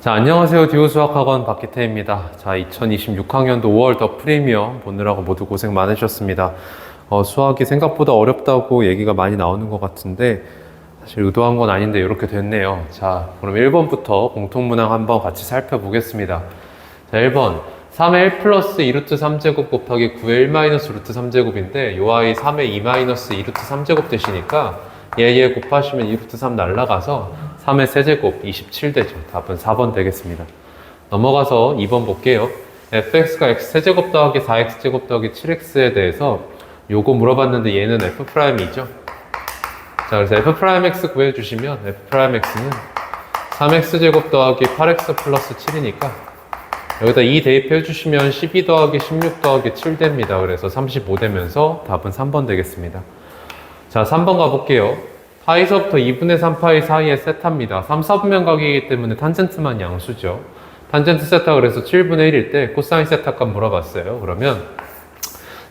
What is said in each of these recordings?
자, 안녕하세요. 듀오 수학학원 박기태입니다. 자, 2026학년도 5월 더 프리미엄 보느라고 모두 고생 많으셨습니다. 수학이 생각보다 어렵다고 얘기가 많이 나오는 것 같은데 사실 의도한 건 아닌데 이렇게 됐네요. 자, 그럼 1번부터 공통문항 한번 같이 살펴보겠습니다. 자, 1번 3의 1 플러스 2루트 3제곱 곱하기 9의 1 마이너스 루트 3제곱인데 요 아이 3의 2 마이너스 2루트 3제곱 되시니까 얘 곱하시면 2루트 3 날라가서 3의 세제곱 27 되죠. 답은 4번 되겠습니다. 넘어가서 2번 볼게요. fx가 x세제곱 더하기 4x제곱 더하기 7x에 대해서 요거 물어봤는데 얘는 f'이죠. 자, 그래서 f'x 구해주시면 f'x는 3x제곱 더하기 8x 플러스 7이니까 여기다 2 대입해 주시면 12 더하기 16 더하기 7 됩니다. 그래서 35 되면서 답은 3번 되겠습니다. 자, 3번 가볼게요. 파이서부터 2분의 3파이 사이의 세타입니다. 3, 4분면 각이기 때문에 탄젠트만 양수죠. 탄젠트 세타 그래서 7분의 1일 때 코사인 세타 값 물어봤어요. 그러면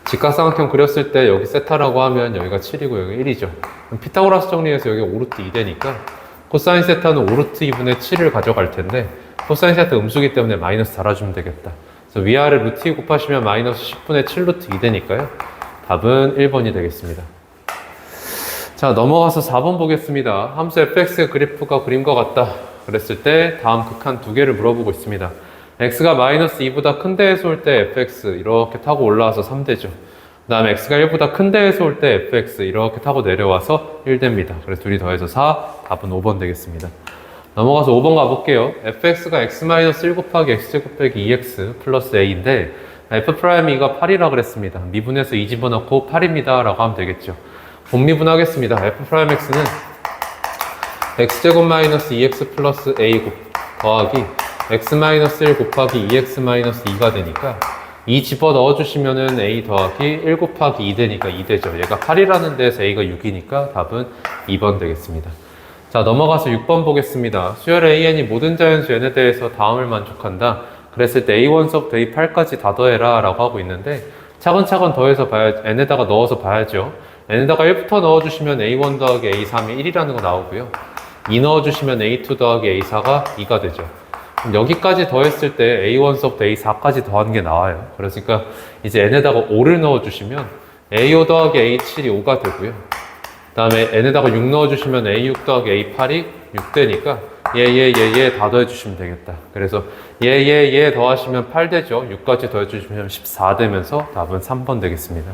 직각삼각형 그렸을 때 여기 세타라고 하면 여기가 7이고 여기 1이죠. 그럼 피타고라스 정리해서 여기 5루트 2 되니까 코사인 세타는 5루트 2분의 7을 가져갈 텐데 코사인 세타 음수기 때문에 마이너스 달아주면 되겠다. 그래서 위아래 루트 2 곱하시면 마이너스 10분의 7루트 2 되니까요. 답은 1번이 되겠습니다. 자, 넘어가서 4번 보겠습니다. 함수 fx의 그래프가 그림과 같다 그랬을 때 다음 극한 두 개를 물어보고 있습니다. x가 마이너스 2보다 큰 데에서 올 때 fx 이렇게 타고 올라와서 3 되죠. 그 다음에 x가 1보다 큰 데에서 올 때 fx 이렇게 타고 내려와서 1 됩니다. 그래서 둘이 더해서 4, 답은 5번 되겠습니다. 넘어가서 5번 가볼게요. fx가 x-1 곱하기 x제곱 빼기 2x 플러스 a인데 f'E가 8이라 그랬습니다. 미분해서 2 집어넣고 8입니다 라고 하면 되겠죠. 본미분하겠습니다. f'x는 x제곱 마이너스 2x 플러스 a 더하기 x-1 곱하기 2x-2가 되니까 2 집어 넣어주시면은 a 더하기 1 곱하기 2 되니까 2 되죠. 얘가 8이라는 데에서 a가 6이니까 답은 2번 되겠습니다. 자, 넘어가서 6번 보겠습니다. 수열 an이 모든 자연수 n에 대해서 다음을 만족한다. 그랬을 때 a1서부터 a8까지 다 더해라 라고 하고 있는데 차근차근 더해서 봐야죠. n에다가 넣어서 봐야죠. n에다가 1부터 넣어주시면 a1 더하기 a3이 1이라는 거 나오고요. 2 넣어주시면 a2 더하기 a4가 2가 되죠. 그럼 여기까지 더했을 때 a1서부터 a4까지 더하는 게 나와요. 그러니까 이제 n에다가 5를 넣어주시면 a5 더하기 a7이 5가 되고요. 그 다음에 n에다가 6 넣어주시면 a6 더하기 a8이 6 되니까 얘 다 더해주시면 되겠다. 그래서 얘 더하시면 8 되죠. 6까지 더해주시면 14 되면서 답은 3번 되겠습니다.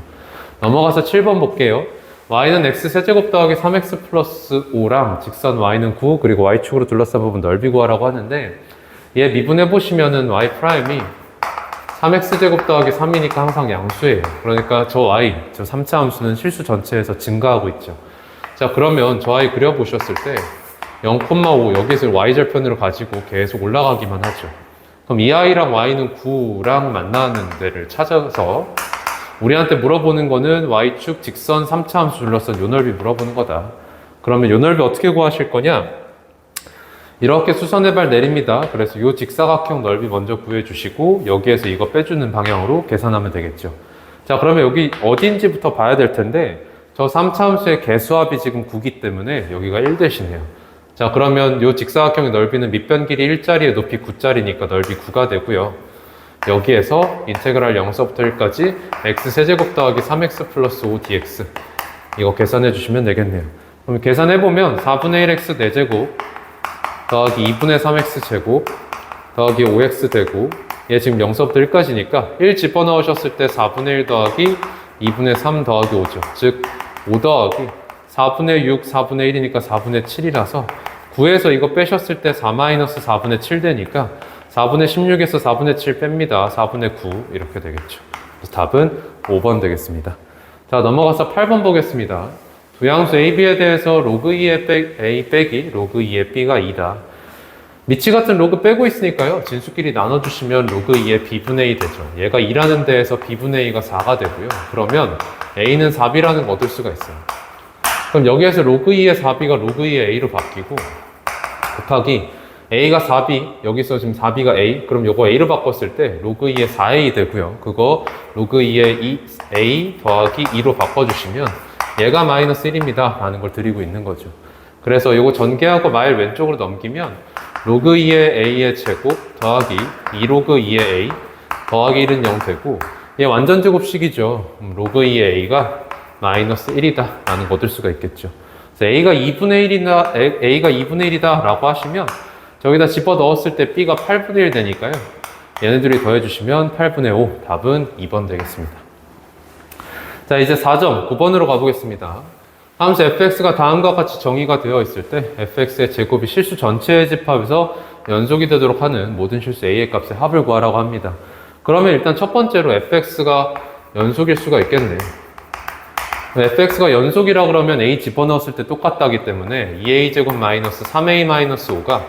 넘어가서 7번 볼게요. y는 x세제곱 더하기 3x 플러스 5랑 직선 y는 9 그리고 y축으로 둘러싼 부분 넓이 구하라고 하는데 얘 미분해보시면은 y 프라임이 3x제곱 더하기 3이니까 항상 양수예요. 그러니까 저 y, 저 3차 함수는 실수 전체에서 증가하고 있죠. 자, 그러면 저 y 그려보셨을 때 0,5 여기서 y절편으로 가지고 계속 올라가기만 하죠. 그럼 이 i랑 y는 9랑 만나는 데를 찾아서 우리한테 물어보는 거는 y축 직선 3차 함수 둘러싼 요 넓이 물어보는 거다. 그러면 요 넓이 어떻게 구하실 거냐? 이렇게 수선의 발 내립니다. 그래서 요 직사각형 넓이 먼저 구해주시고 여기에서 이거 빼주는 방향으로 계산하면 되겠죠. 자, 그러면 여기 어딘지부터 봐야 될 텐데 저 3차 함수의 개수합이 지금 9기 때문에 여기가 1 대신해요. 자, 그러면 요 직사각형의 넓이는 밑변 길이 1짜리에 높이 9짜리니까 넓이 9가 되고요. 여기에서 인테그랄 0서부터 1까지 x세제곱 더하기 3x 플러스 5dx 이거 계산해 주시면 되겠네요. 그럼 계산해보면 4분의 1x 4제곱 더하기 2분의 3x 제곱 더하기 5x 되고 얘 지금 0서부터 1까지니까 1 집어넣으셨을 때 4분의 1 더하기 2분의 3 더하기 5죠. 즉 5 더하기 4분의 6, 4분의 1이니까 4분의 7이라서 9에서 이거 빼셨을 때 4 마이너스 4분의 7 되니까 4분의 16에서 4분의 7 뺍니다. 4분의 9 이렇게 되겠죠. 그래서 답은 5번 되겠습니다. 자, 넘어가서 8번 보겠습니다. 두 양수 a, b에 대해서 로그 2의 a 빼기 로그 2의 b가 2다. 미치 같은 로그 빼고 있으니까요. 진수끼리 나눠주시면 로그 2의 b분의 2 되죠. 얘가 2라는 데에서 b분의 2가 4가 되고요. 그러면 a는 4b라는 거 얻을 수가 있어요. 그럼 여기에서 로그 2의 4b가 로그 2의 a로 바뀌고 곱하기 a가 4b, 여기서 지금 4b가 a, 그럼 요거 a로 바꿨을 때 로그 2의 4a 되고요. 그거 로그 2의 a 더하기 2로 바꿔주시면 얘가 마이너스 1입니다 라는 걸 드리고 있는 거죠. 그래서 요거 전개하고 마일 왼쪽으로 넘기면 로그 2의 a의 제곱 더하기 2로그 2의 a 더하기 1은 0 되고, 얘 완전 제곱식이죠. 로그 2의 a가 마이너스 1이다 라는 거 얻을 수가 있겠죠. 그래서 a가 2분의 1이다 라고 하시면 저기다 집어 넣었을 때 b가 8분의 1 되니까요. 얘네들이 더해주시면 8분의 5, 답은 2번 되겠습니다. 자, 이제 4점, 9번으로 가보겠습니다. 함수 fx가 다음과 같이 정의가 되어 있을 때 fx의 제곱이 실수 전체의 집합에서 연속이 되도록 하는 모든 실수 a의 값의 합을 구하라고 합니다. 그러면 일단 첫 번째로 fx가 연속일 수가 있겠네요. fx가 연속이라 그러면 a 집어넣었을 때 똑같다기 때문에 2a제곱 마이너스 3a-5가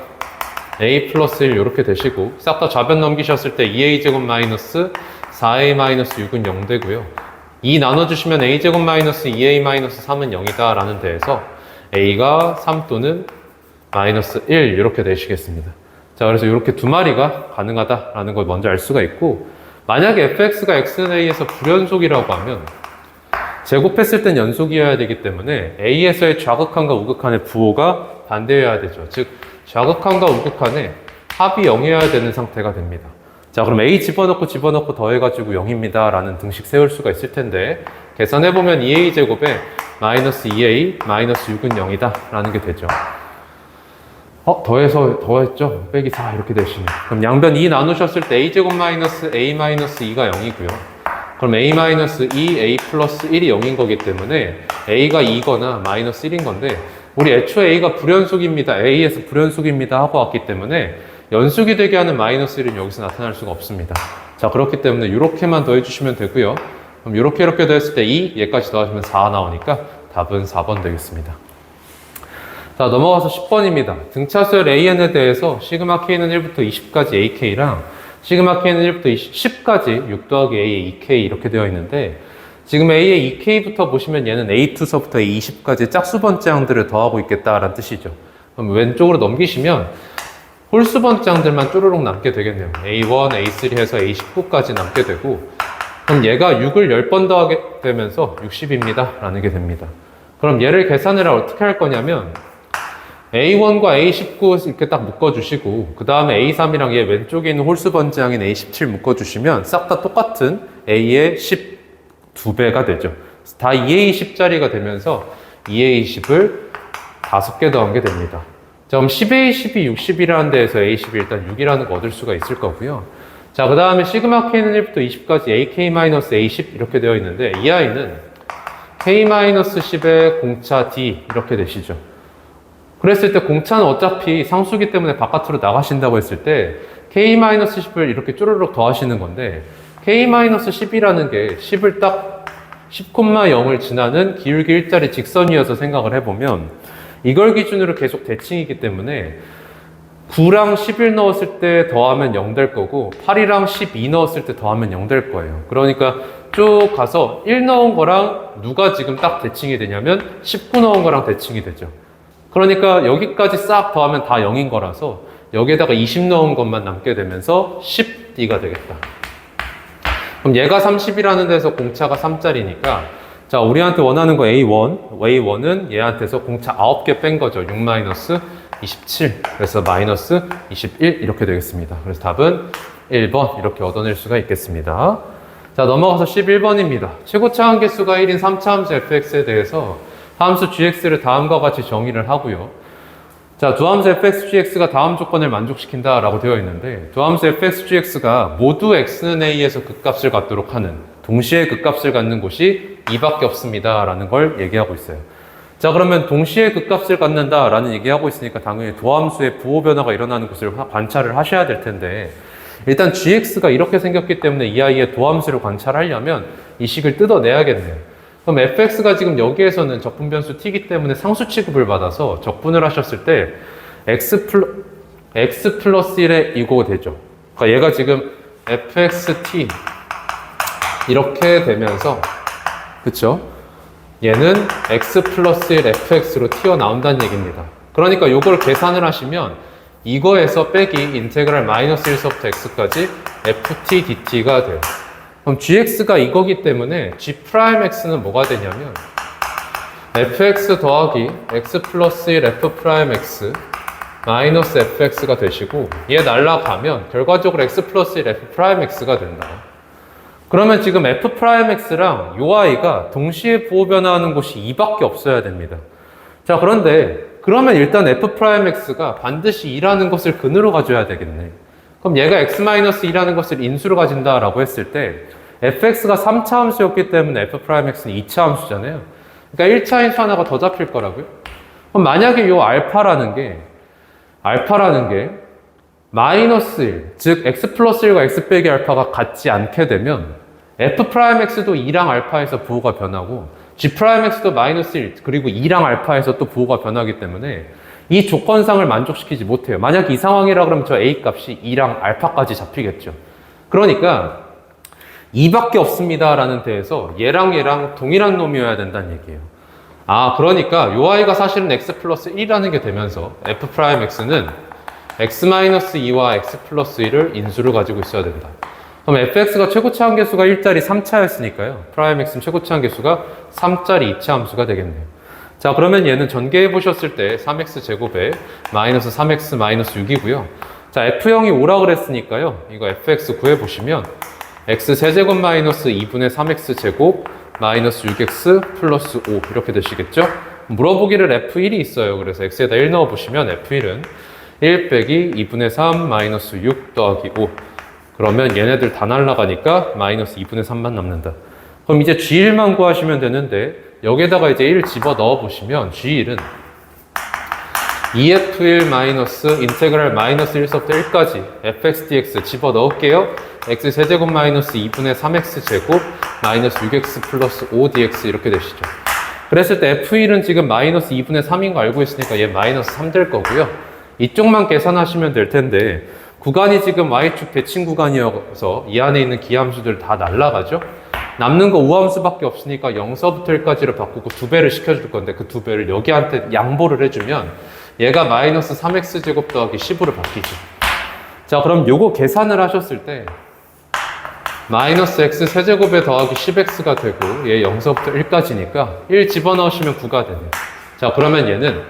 a 플러스 1 이렇게 되시고, 싹 다 좌변 넘기셨을 때 2a제곱 마이너스 4a-6은 0 되고요. 2 나눠주시면 a제곱 마이너스 2a-3은 0이다 라는 데에서 a가 3 또는 마이너스 1 이렇게 되시겠습니다. 자, 그래서 이렇게 두 마리가 가능하다라는 걸 먼저 알 수가 있고, 만약에 fx가 x는 a에서 불연속이라고 하면 제곱했을 땐 연속이어야 되기 때문에 a에서의 좌극한과 우극한의 부호가 반대여야 되죠. 즉 좌극한과 우극한의 합이 0이어야 되는 상태가 됩니다. 자, 그럼 a 집어넣고 더해가지고 0입니다 라는 등식 세울 수가 있을 텐데, 계산해보면 2a제곱에 마이너스 2a 마이너스 6은 0이다 라는 게 되죠. 더했죠? 빼기 4 이렇게 되시네요. 그럼 양변 2 나누셨을 때 a제곱 마이너스 a 마이너스 2가 0이고요. 그럼 a 마이너스 2, a 플러스 1이 0인 거기 때문에 a가 2거나 마이너스 1인 건데, 우리 애초에 a가 불연속입니다, a에서 불연속입니다 하고 왔기 때문에 연속이 되게 하는 마이너스 1은 여기서 나타날 수가 없습니다. 자, 그렇기 때문에 이렇게만 더해주시면 되고요. 그럼 이렇게 더했을 때 2, 얘까지 더하시면 4 나오니까 답은 4번 되겠습니다. 자, 넘어가서 10번입니다. 등차수열 AN에 대해서 시그마 K는 1부터 20까지 AK랑 시그마 K는 1부터 10까지 6 더하기 A의 2K 이렇게 되어 있는데, 지금 A의 2K부터 보시면 얘는 A2서부터 A20까지 짝수 번째항들을 더하고 있겠다라는 뜻이죠. 그럼 왼쪽으로 넘기시면 홀수 번째항들만 쪼르륵 남게 되겠네요. A1, A3 해서 A19까지 남게 되고, 그럼 얘가 6을 10번 더하게 되면서 60입니다 라는 게 됩니다. 그럼 얘를 계산을 어떻게 할 거냐면 A1과 A19 이렇게 딱 묶어주시고, 그 다음에 A3이랑 얘 왼쪽에 있는 홀수 번째항인 A17 묶어주시면 싹 다 똑같은 A의 12배가 되죠. 다 2A10짜리가 되면서 2A10을 5개 더한 게 됩니다. 자, 그럼 10A10이 60이라는 데에서 A10이 일단 6이라는 거 얻을 수가 있을 거고요. 자, 그 다음에 시그마 K는 1부터 20까지 AK-A10 이렇게 되어 있는데, 이 아이는 K-10의 공차 D 이렇게 되시죠. 그랬을 때 공차는 어차피 상수기 때문에 바깥으로 나가신다고 했을 때 K-10을 이렇게 쪼르륵 더하시는 건데, K-10이라는 게 10을 딱 10,0을 지나는 기울기 일자리 직선이어서 생각을 해보면 이걸 기준으로 계속 대칭이기 때문에 9랑 11 넣었을 때 더하면 0 될 거고, 8이랑 12 넣었을 때 더하면 0 될 거예요. 그러니까 쭉 가서 1 넣은 거랑 누가 지금 딱 대칭이 되냐면 19 넣은 거랑 대칭이 되죠. 그러니까 여기까지 싹 더하면 다 0인 거라서 여기에다가 20 넣은 것만 남게 되면서 10D가 되겠다. 그럼 얘가 30이라는 데서 공차가 3짜리니까, 자, 우리한테 원하는 거 A1은 얘한테서 공차 9개 뺀 거죠. 6-27. 그래서 마이너스 21 이렇게 되겠습니다. 그래서 답은 1번 이렇게 얻어낼 수가 있겠습니다. 자, 넘어가서 11번입니다. 최고차 함계수가 1인 3차 함수 fx에 대해서 함수 gx를 다음과 같이 정의를 하고요. 자, 두함수 fx, gx가 다음 조건을 만족시킨다 라고 되어 있는데, 두함수 fx, gx가 모두 x는 a에서 극값을 갖도록 하는, 동시에 극값을 갖는 곳이 2밖에 없습니다 라는 걸 얘기하고 있어요. 자, 그러면 동시에 극값을 갖는다 라는 얘기하고 있으니까 당연히 도함수의 부호 변화가 일어나는 곳을 관찰을 하셔야 될 텐데, 일단 gx가 이렇게 생겼기 때문에 이 아이의 도함수를 관찰하려면 이 식을 뜯어내야겠네요. 그럼 fx가 지금 여기에서는 적분 변수 t이기 때문에 상수 취급을 받아서 적분을 하셨을 때 x 플러스 1에 이거 되죠. 그러니까 얘가 지금 fxt 이렇게 되면서, 그쵸? 얘는 x 플러스 1 fx로 튀어나온다는 얘기입니다. 그러니까 이걸 계산을 하시면 이거에서 빼기 인테그랄 마이너스 1서부터 x까지 ft dt가 돼요. 그럼 gx가 이거기 때문에 g'x는 뭐가 되냐면 fx 더하기 x 플러스 1 f'x 마이너스 fx가 되시고 얘 날라가면 결과적으로 x 플러스 1 f 프라임 x가 된다. 그러면 지금 f 프라임 x랑 요 i가 동시에 부호 변화하는 곳이 2밖에 없어야 됩니다. 자, 그런데 그러면 일단 f 프라임 x가 반드시 2라는 것을 근으로 가져야 되겠네. 그럼 얘가 x-2라는 것을 인수로 가진다라고 했을 때 fx가 3차 함수였기 때문에 f 프라임 x는 2차 함수잖아요. 그러니까 1차 함수 하나가 더 잡힐 거라고요. 그럼 만약에 요 알파라는 게 마이너스 1, 즉 x 플러스 1과 x 빼기 알파가 같지 않게 되면 f 프라임 x도 2랑 알파에서 부호가 변하고 g 프라임 x도 마이너스 1 그리고 2랑 알파에서 또 부호가 변하기 때문에 이 조건상을 만족시키지 못해요. 만약 이 상황이라 그러면 저 a 값이 2랑 알파까지 잡히겠죠. 그러니까 2밖에 없습니다 라는 데에서 얘랑 동일한 놈이어야 된다는 얘기예요. 아, 그러니까 요 i가 사실은 x 플러스 1이라는 게 되면서 f 프라임 x는 x-2와 x 플러스 1을 인수를 가지고 있어야 된다. 그럼 fx가 최고차 함계수가 1짜리 3차였으니까요. 프라임 x는 최고차 함계수가 3짜리 2차 함수가 되겠네요. 자, 그러면 얘는 전개해 보셨을 때 3x 제곱에 마이너스 3x 마이너스 6이고요. 자, f형이 5라 그랬으니까요. 이거 fx 구해 보시면 x 세제곱 마이너스 2분의 3x 제곱 마이너스 6x 플러스 5 이렇게 되시겠죠? 물어보기를 f1이 있어요. 그래서 x에다 1 넣어보시면 f1은 1 빼기 2분의 3 마이너스 6 더하기 5. 그러면 얘네들 다 날라가니까 마이너스 2분의 3만 남는다. 그럼 이제 g1만 구하시면 되는데 여기에다가 이제 1 집어 넣어보시면 g1은 2f1 마이너스 인테그랄 마이너스 1서부터 1까지 fx dx 집어 넣을게요. x 세제곱 마이너스 2분의 3x 제곱 마이너스 6x 플러스 5 dx 이렇게 되시죠. 그랬을 때 f1은 지금 마이너스 2분의 3인 거 알고 있으니까 얘 마이너스 3 될 거고요. 이쪽만 계산하시면 될 텐데 구간이 지금 y축 대칭 구간이어서 이 안에 있는 기함수들 다 날라가죠. 남는 거 우함수밖에 없으니까 0서부터 1까지로 바꾸고 2배를 시켜줄 건데 그 2배를 여기한테 양보를 해주면 얘가 마이너스 3x 제곱 더하기 10으로 바뀌죠. 자, 그럼 요거 계산을 하셨을 때 마이너스 x 세제곱에 더하기 10x가 되고 얘 0서부터 1까지니까 1 집어넣으시면 9가 되네요. 자, 그러면 얘는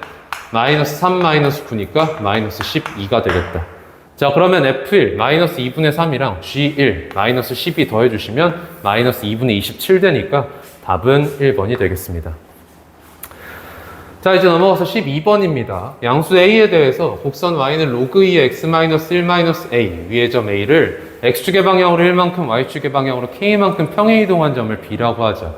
마이너스 3 마이너스 9니까 마이너스 12가 되겠다. 자, 그러면 f1 마이너스 2분의 3이랑 g1 마이너스 12 더해주시면 마이너스 2분의 27 되니까 답은 1번이 되겠습니다. 자, 이제 넘어가서 12번입니다. 양수 a에 대해서 곡선 y는 로그 2의 x-1-a 위의 점 a를 x축의 방향으로 1만큼 y축의 방향으로 k만큼 평행 이동한 점을 b라고 하자.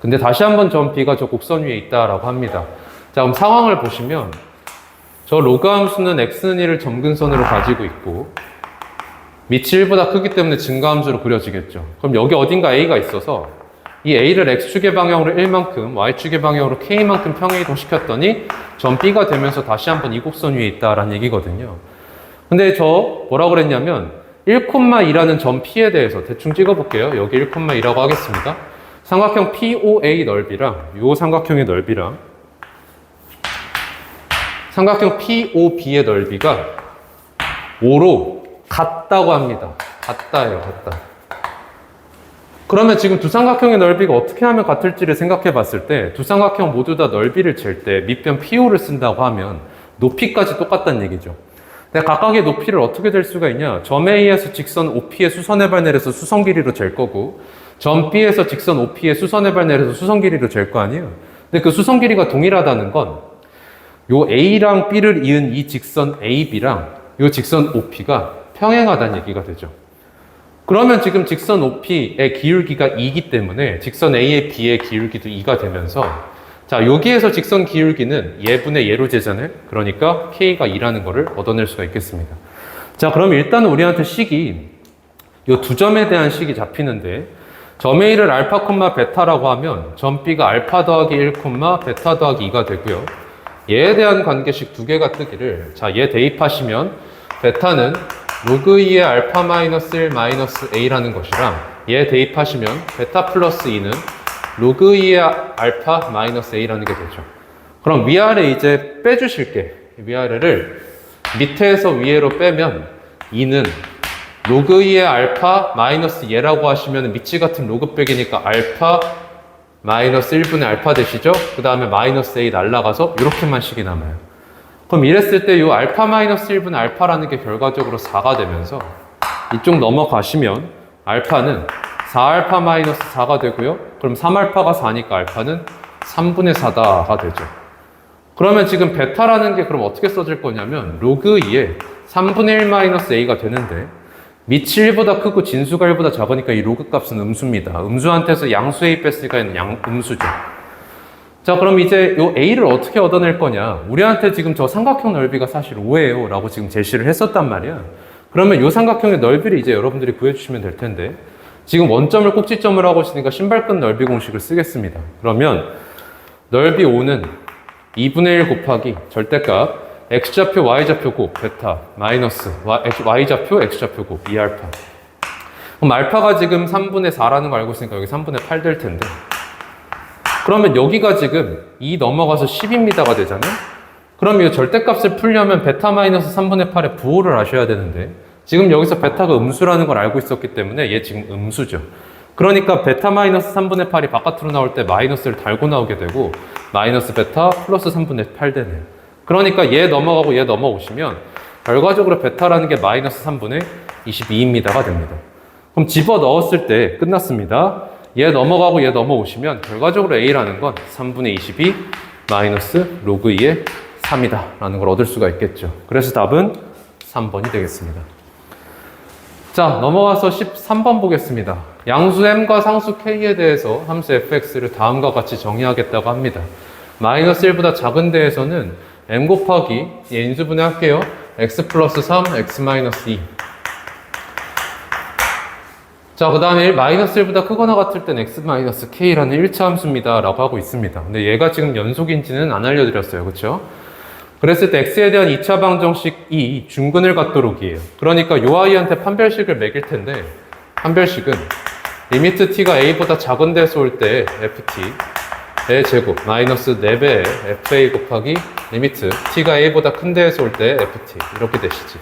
근데 다시 한번 점 b가 저 곡선 위에 있다라고 합니다. 자, 그럼 상황을 보시면 저 로그 함수는 x는 1을 점근선으로 가지고 있고 밑이 1보다 크기 때문에 증가함수로 그려지겠죠. 그럼 여기 어딘가 a가 있어서 이 a를 x축의 방향으로 1만큼 y축의 방향으로 k만큼 평행 이동시켰더니 점 b가 되면서 다시 한번 이 곡선 위에 있다라는 얘기거든요. 근데 저 뭐라고 그랬냐면 1,2라는 점 p에 대해서 대충 찍어볼게요. 여기 1,2라고 하겠습니다. 삼각형 POA 넓이랑 요 삼각형의 넓이랑 삼각형 POB의 넓이가 5로 같다고 합니다. 같다예요, 같다. 그러면 지금 두 삼각형의 넓이가 어떻게 하면 같을지를 생각해 봤을 때 두 삼각형 모두 다 넓이를 잴 때 밑변 PO를 쓴다고 하면 높이까지 똑같다는 얘기죠. 근데 각각의 높이를 어떻게 될 수가 있냐? 점 A에서 직선 OP의 수선의 발 내려서 수선 길이로 잴 거고 점 B에서 직선 OP의 수선의 발 내려서 수선 길이로 잴 거 아니에요? 근데 그 수선 길이가 동일하다는 건 요 A랑 B를 이은 이 직선 AB랑 요 직선 OP가 평행하다는 얘기가 되죠. 그러면 지금 직선 OP의 기울기가 2이기 때문에 직선 A의 B의 기울기도 2가 되면서 자, 여기에서 직선 기울기는 얘분의 얘로 재잖아요. 그러니까 K가 2라는 거를 얻어낼 수가 있겠습니다. 자, 그럼 일단 우리한테 식이 요 두 점에 대한 식이 잡히는데 점 A를 알파, 베타라고 하면 점 B가 알파 더하기 1, 베타 더하기 2가 되고요. 얘에 대한 관계식 두 개가 뜨기를 자, 얘 대입하시면 베타는 로그 2의 알파 마이너스 1 마이너스 A라는 것이랑 얘 대입하시면 베타 플러스 2는 로그 2의 알파 마이너스 A라는 게 되죠. 그럼 위아래 이제 빼주실게. 위아래를 밑에서 위에로 빼면 2는 로그 2의 알파 마이너스 얘라고 하시면 밑이 같은 로그 빼기니까 알파 마이너스 1분의 알파 되시죠? 그 다음에 마이너스 A 날라가서 이렇게만 식이 남아요. 그럼 이랬을 때 이 알파 마이너스 1분의 알파라는 게 결과적으로 4가 되면서 이쪽 넘어가시면 알파는 4알파 마이너스 4가 되고요. 그럼 3알파가 4니까 알파는 3분의 4다가 되죠. 그러면 지금 베타라는 게 그럼 어떻게 써질 거냐면 로그 2에 3분의 1 마이너스 a가 되는데 밑이 1보다 크고 진수가 1보다 작으니까 이 로그 값은 음수입니다. 음수한테서 양수 a 뺐으니까 음수죠. 자, 그럼 이제 요 a를 어떻게 얻어낼 거냐. 우리한테 지금 저 삼각형 넓이가 사실 5예요 라고 지금 제시를 했었단 말이야. 그러면 요 삼각형의 넓이를 이제 여러분들이 구해주시면 될 텐데 지금 원점을 꼭지점을 하고 있으니까 신발끈 넓이 공식을 쓰겠습니다. 그러면 넓이 5는 2분의 1 곱하기 절대값 x좌표 y좌표 곱 베타 마이너스 y좌표 x좌표 곱 2알파. 그럼 알파가 지금 3분의 4라는 거 알고 있으니까 여기 3분의 8 될 텐데 그러면 여기가 지금 2 넘어가서 10입니다가 되잖아요. 그럼 이 절대값을 풀려면 베타 마이너스 3분의 8에 부호를 하셔야 되는데 지금 여기서 베타가 음수라는 걸 알고 있었기 때문에 얘 지금 음수죠. 그러니까 베타 마이너스 3분의 8이 바깥으로 나올 때 마이너스를 달고 나오게 되고 마이너스 베타 플러스 3분의 8 되네요. 그러니까 얘 넘어가고 얘 넘어오시면 결과적으로 베타라는 게 마이너스 3분의 22입니다가 됩니다. 그럼 집어 넣었을 때 끝났습니다. 얘 넘어가고 얘 넘어오시면 결과적으로 a라는 건 3분의 22 마이너스 로그 2의 3이다 라는 걸 얻을 수가 있겠죠. 그래서 답은 3번이 되겠습니다. 자, 넘어가서 13번 보겠습니다. 양수 m과 상수 k에 대해서 함수 fx를 다음과 같이 정의하겠다고 합니다. 마이너스 1보다 작은 데에서는 m 곱하기 인수분해 할게요. x 플러스 3, x 마이너스 2. 자, 그 다음에 마이너스 1보다 크거나 같을 땐 x 마이너스 k라는 1차 함수입니다 라고 하고 있습니다. 근데 얘가 지금 연속인지는 안 알려드렸어요. 그쵸? 그랬을 때 x에 대한 2차 방정식이 중근을 갖도록이에요. 그러니까 요 아이한테 판별식을 매길 텐데 판별식은 리미트 t가 a보다 작은 데서 올 때 ft의 제곱 마이너스 4배의 fa 곱하기 리미트 t가 a보다 큰 데에서 올 때 ft 이렇게 되시지.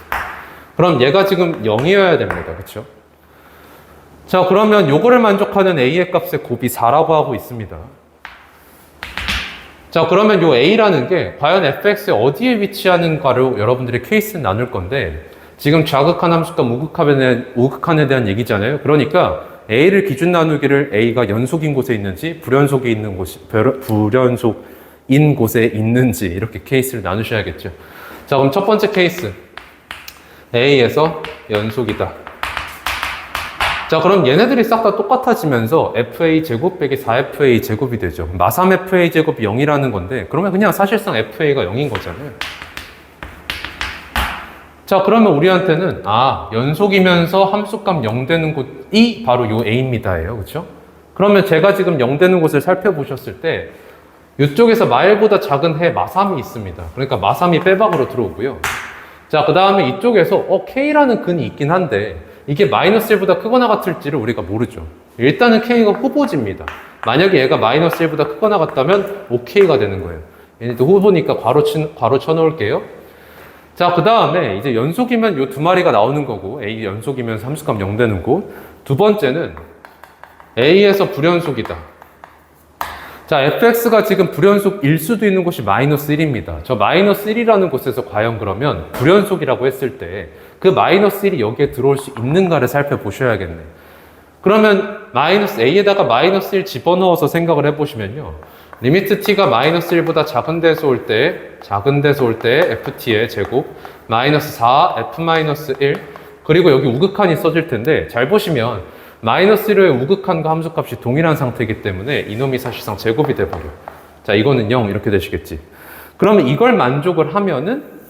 그럼 얘가 지금 0이어야 됩니다. 그쵸? 자, 그러면 요거를 만족하는 a의 값의 곱이 4라고 하고 있습니다. 자, 그러면 요 a라는 게 과연 fx에 어디에 위치하는가를 여러분들이 케이스는 나눌 건데 지금 좌극한 함수값 우극한에 대한 얘기잖아요. 그러니까 a를 기준 나누기를 a가 연속인 곳에 있는지 불연속에 있는 곳이 불연속인 곳에 있는지 이렇게 케이스를 나누셔야겠죠. 자, 그럼 첫 번째 케이스 a에서 연속이다. 자, 그럼 얘네들이 싹 다 똑같아지면서 fa 제곱 빼기 4fa 제곱이 되죠. 마삼 fa 제곱이 0이라는 건데 그러면 그냥 사실상 fa가 0인 거잖아요. 자, 그러면 우리한테는 연속이면서 함수값 0 되는 곳이 바로 요 a입니다예요. 그렇죠? 그러면 제가 지금 0 되는 곳을 살펴보셨을 때 이쪽에서 마일보다 작은 해 마삼이 있습니다. 그러니까 마삼이 빼박으로 들어오고요. 자, 그 다음에 이쪽에서 k라는 근이 있긴 한데 이게 마이너스 1보다 크거나 같을지를 우리가 모르죠. 일단은 k가 후보지입니다. 만약에 얘가 마이너스 1보다 크거나 같다면 OK가 되는 거예요. 얘네도 후보니까 괄호 쳐놓을게요. 자, 그 다음에 이제 연속이면 요 두 마리가 나오는 거고 A 연속이면서 함수값 0 되는 곳. 두 번째는 A에서 불연속이다. 자, fx가 지금 불연속일 수도 있는 곳이 마이너스 1입니다. 저 마이너스 1이라는 곳에서 과연 그러면 불연속이라고 했을 때 그 마이너스 1이 여기에 들어올 수 있는가를 살펴보셔야겠네. 그러면 마이너스 a에다가 마이너스 1 집어넣어서 생각을 해보시면요. 리미트 t가 마이너스 1보다 작은 데서 올 때 ft의 제곱 마이너스 4 f 마이너스 1 그리고 여기 우극한이 써질 텐데 잘 보시면 마이너스 1의 우극한과 함수값이 동일한 상태이기 때문에 이놈이 사실상 제곱이 돼버려. 자, 이거는 0 이렇게 되시겠지. 그러면 이걸 만족을 하면은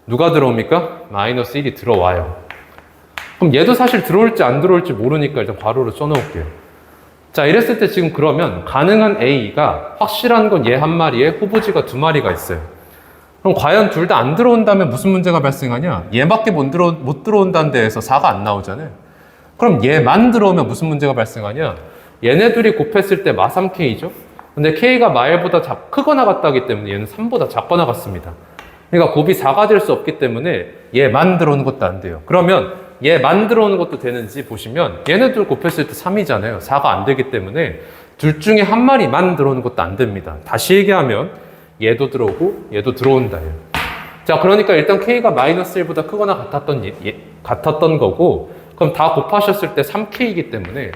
누가 들어옵니까? 마이너스 1이 들어와요. 그럼 얘도 사실 들어올지 안 들어올지 모르니까 일단 괄호로 써놓을게요. 자, 이랬을 때 지금 그러면 가능한 A가 확실한 건 얘 한 마리에 후보지가 두 마리가 있어요. 그럼 과연 둘 다 안 들어온다면 무슨 문제가 발생하냐? 얘밖에 못 들어온다는 데에서 4가 안 나오잖아요. 그럼 얘만 들어오면 무슨 문제가 발생하냐? 얘네들이 곱했을 때 마3K죠? 근데 K가 마일보다 크거나 같다기 때문에 얘는 3보다 작거나 같습니다. 그러니까 곱이 4가 될 수 없기 때문에 얘만 들어오는 것도 안 돼요. 그러면 얘만 들어오는 것도 되는지 보시면 얘네들 곱했을 때 3이잖아요. 4가 안 되기 때문에 둘 중에 한 마리만 들어오는 것도 안 됩니다. 다시 얘기하면 얘도 들어오고 얘도 들어온다. 자, 그러니까 일단 K가 마이너스 1보다 크거나 같았던 거고, 그럼 다 곱하셨을 때 3K이기 때문에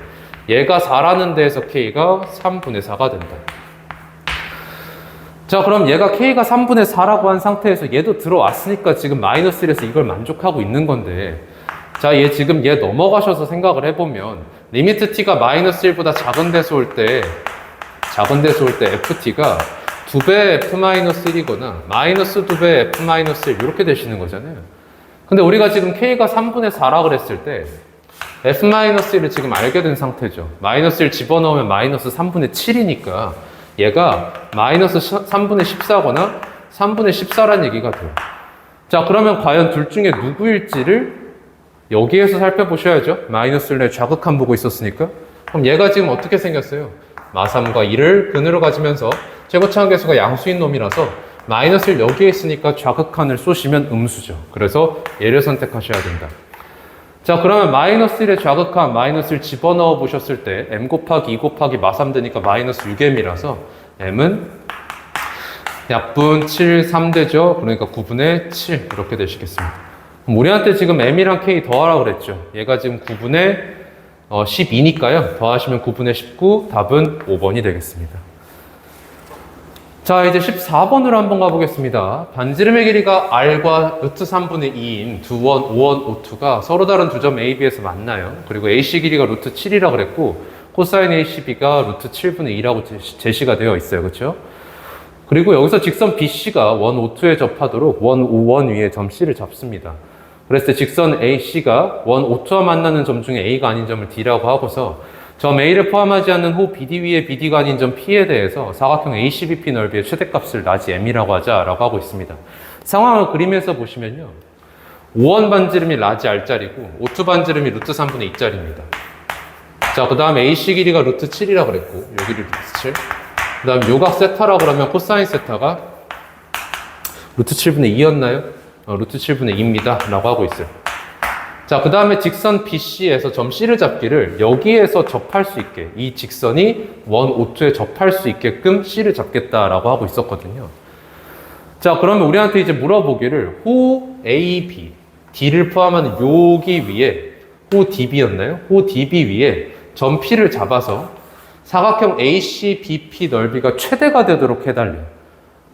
얘가 4라는 데에서 K가 3분의 4가 된다. 자, 그럼 얘가 K가 3분의 4라고 한 상태에서 얘도 들어왔으니까 지금 마이너스 1에서 이걸 만족하고 있는 건데, 자, 얘 지금 얘 넘어가셔서 생각을 해보면 리미트 T가 마이너스 1보다 작은 데서 올 때 FT가 2배 F-1이거나 마이너스 2배 F-1 이렇게 되시는 거잖아요. 근데 우리가 지금 K가 3분의 4라 그랬을 때 F-1을 지금 알게 된 상태죠. 마이너스 1 집어넣으면 마이너스 3분의 7이니까 얘가 마이너스 3분의 14거나 3분의 14라는 얘기가 돼요. 자, 그러면 과연 둘 중에 누구일지를 여기에서 살펴보셔야죠. 마이너스 1의 좌극한 보고 있었으니까. 그럼 얘가 지금 어떻게 생겼어요? 마3과 1을 근으로 가지면서 최고차원 계수가 양수인 놈이라서 마이너스 1 여기에 있으니까 좌극한을 쏘시면 음수죠. 그래서 얘를 선택하셔야 된다. 자, 그러면 마이너스 1의 좌극한 마이너스 1 집어넣어 보셨을 때 m 곱하기 2 곱하기 마3 되니까 마이너스 6m이라서 m은 약분 7, 3되죠. 그러니까 9분의 7 이렇게 되시겠습니다. 그럼 우리한테 지금 m이랑 k 더하라고 그랬죠. 얘가 지금 9분의 12니까요. 더하시면 9분의 19, 답은 5번이 되겠습니다. 자, 이제 14번으로 한번 가보겠습니다. 반지름의 길이가 r과 루트 3분의 2인 두 원, 5원, 5투가 서로 다른 두 점 A, B에서 만나요. 그리고 AC 길이가 루트 7이라고 그랬고 코사인 ACB가 루트 7분의 2라고 제시가 되어 있어요. 그렇죠? 그리고 여기서 직선 BC가 원, 5투에 접하도록 원, 5원 위에 점 C를 잡습니다. 그랬을 때 직선 AC가 원, 5투와 만나는 점 중에 A가 아닌 점을 D라고 하고서 점 A를 포함하지 않는 호 BD 위에 BD가 아닌 점 P에 대해서 사각형 ACBP 넓이의 최대값을 라지 M이라고 하자라고 하고 있습니다. 상황을 그림에서 보시면요. 5원 반지름이 라지 R짜리고 5투 반지름이 루트 3분의 2짜리입니다. 자, 그 다음에 AC 길이가 루트 7이라고 그랬고 여기를 루트 7. 그 다음 요각 세타라고 그러면 코사인 세타가 루트 7분의 2였나요? 루트 7분의 2입니다. 라고 하고 있어요. 자, 그 다음에 직선 BC에서 점 C를 잡기를 여기에서 접할 수 있게 이 직선이 원, 5투에 접할 수 있게끔 C를 잡겠다라고 하고 있었거든요. 자, 그러면 우리한테 이제 물어보기를 호 A, B, D를 포함하는 여기 위에 호 DB였나요? 호 DB 위에 점 P를 잡아서 사각형 ACBP 넓이가 최대가 되도록 해달래요.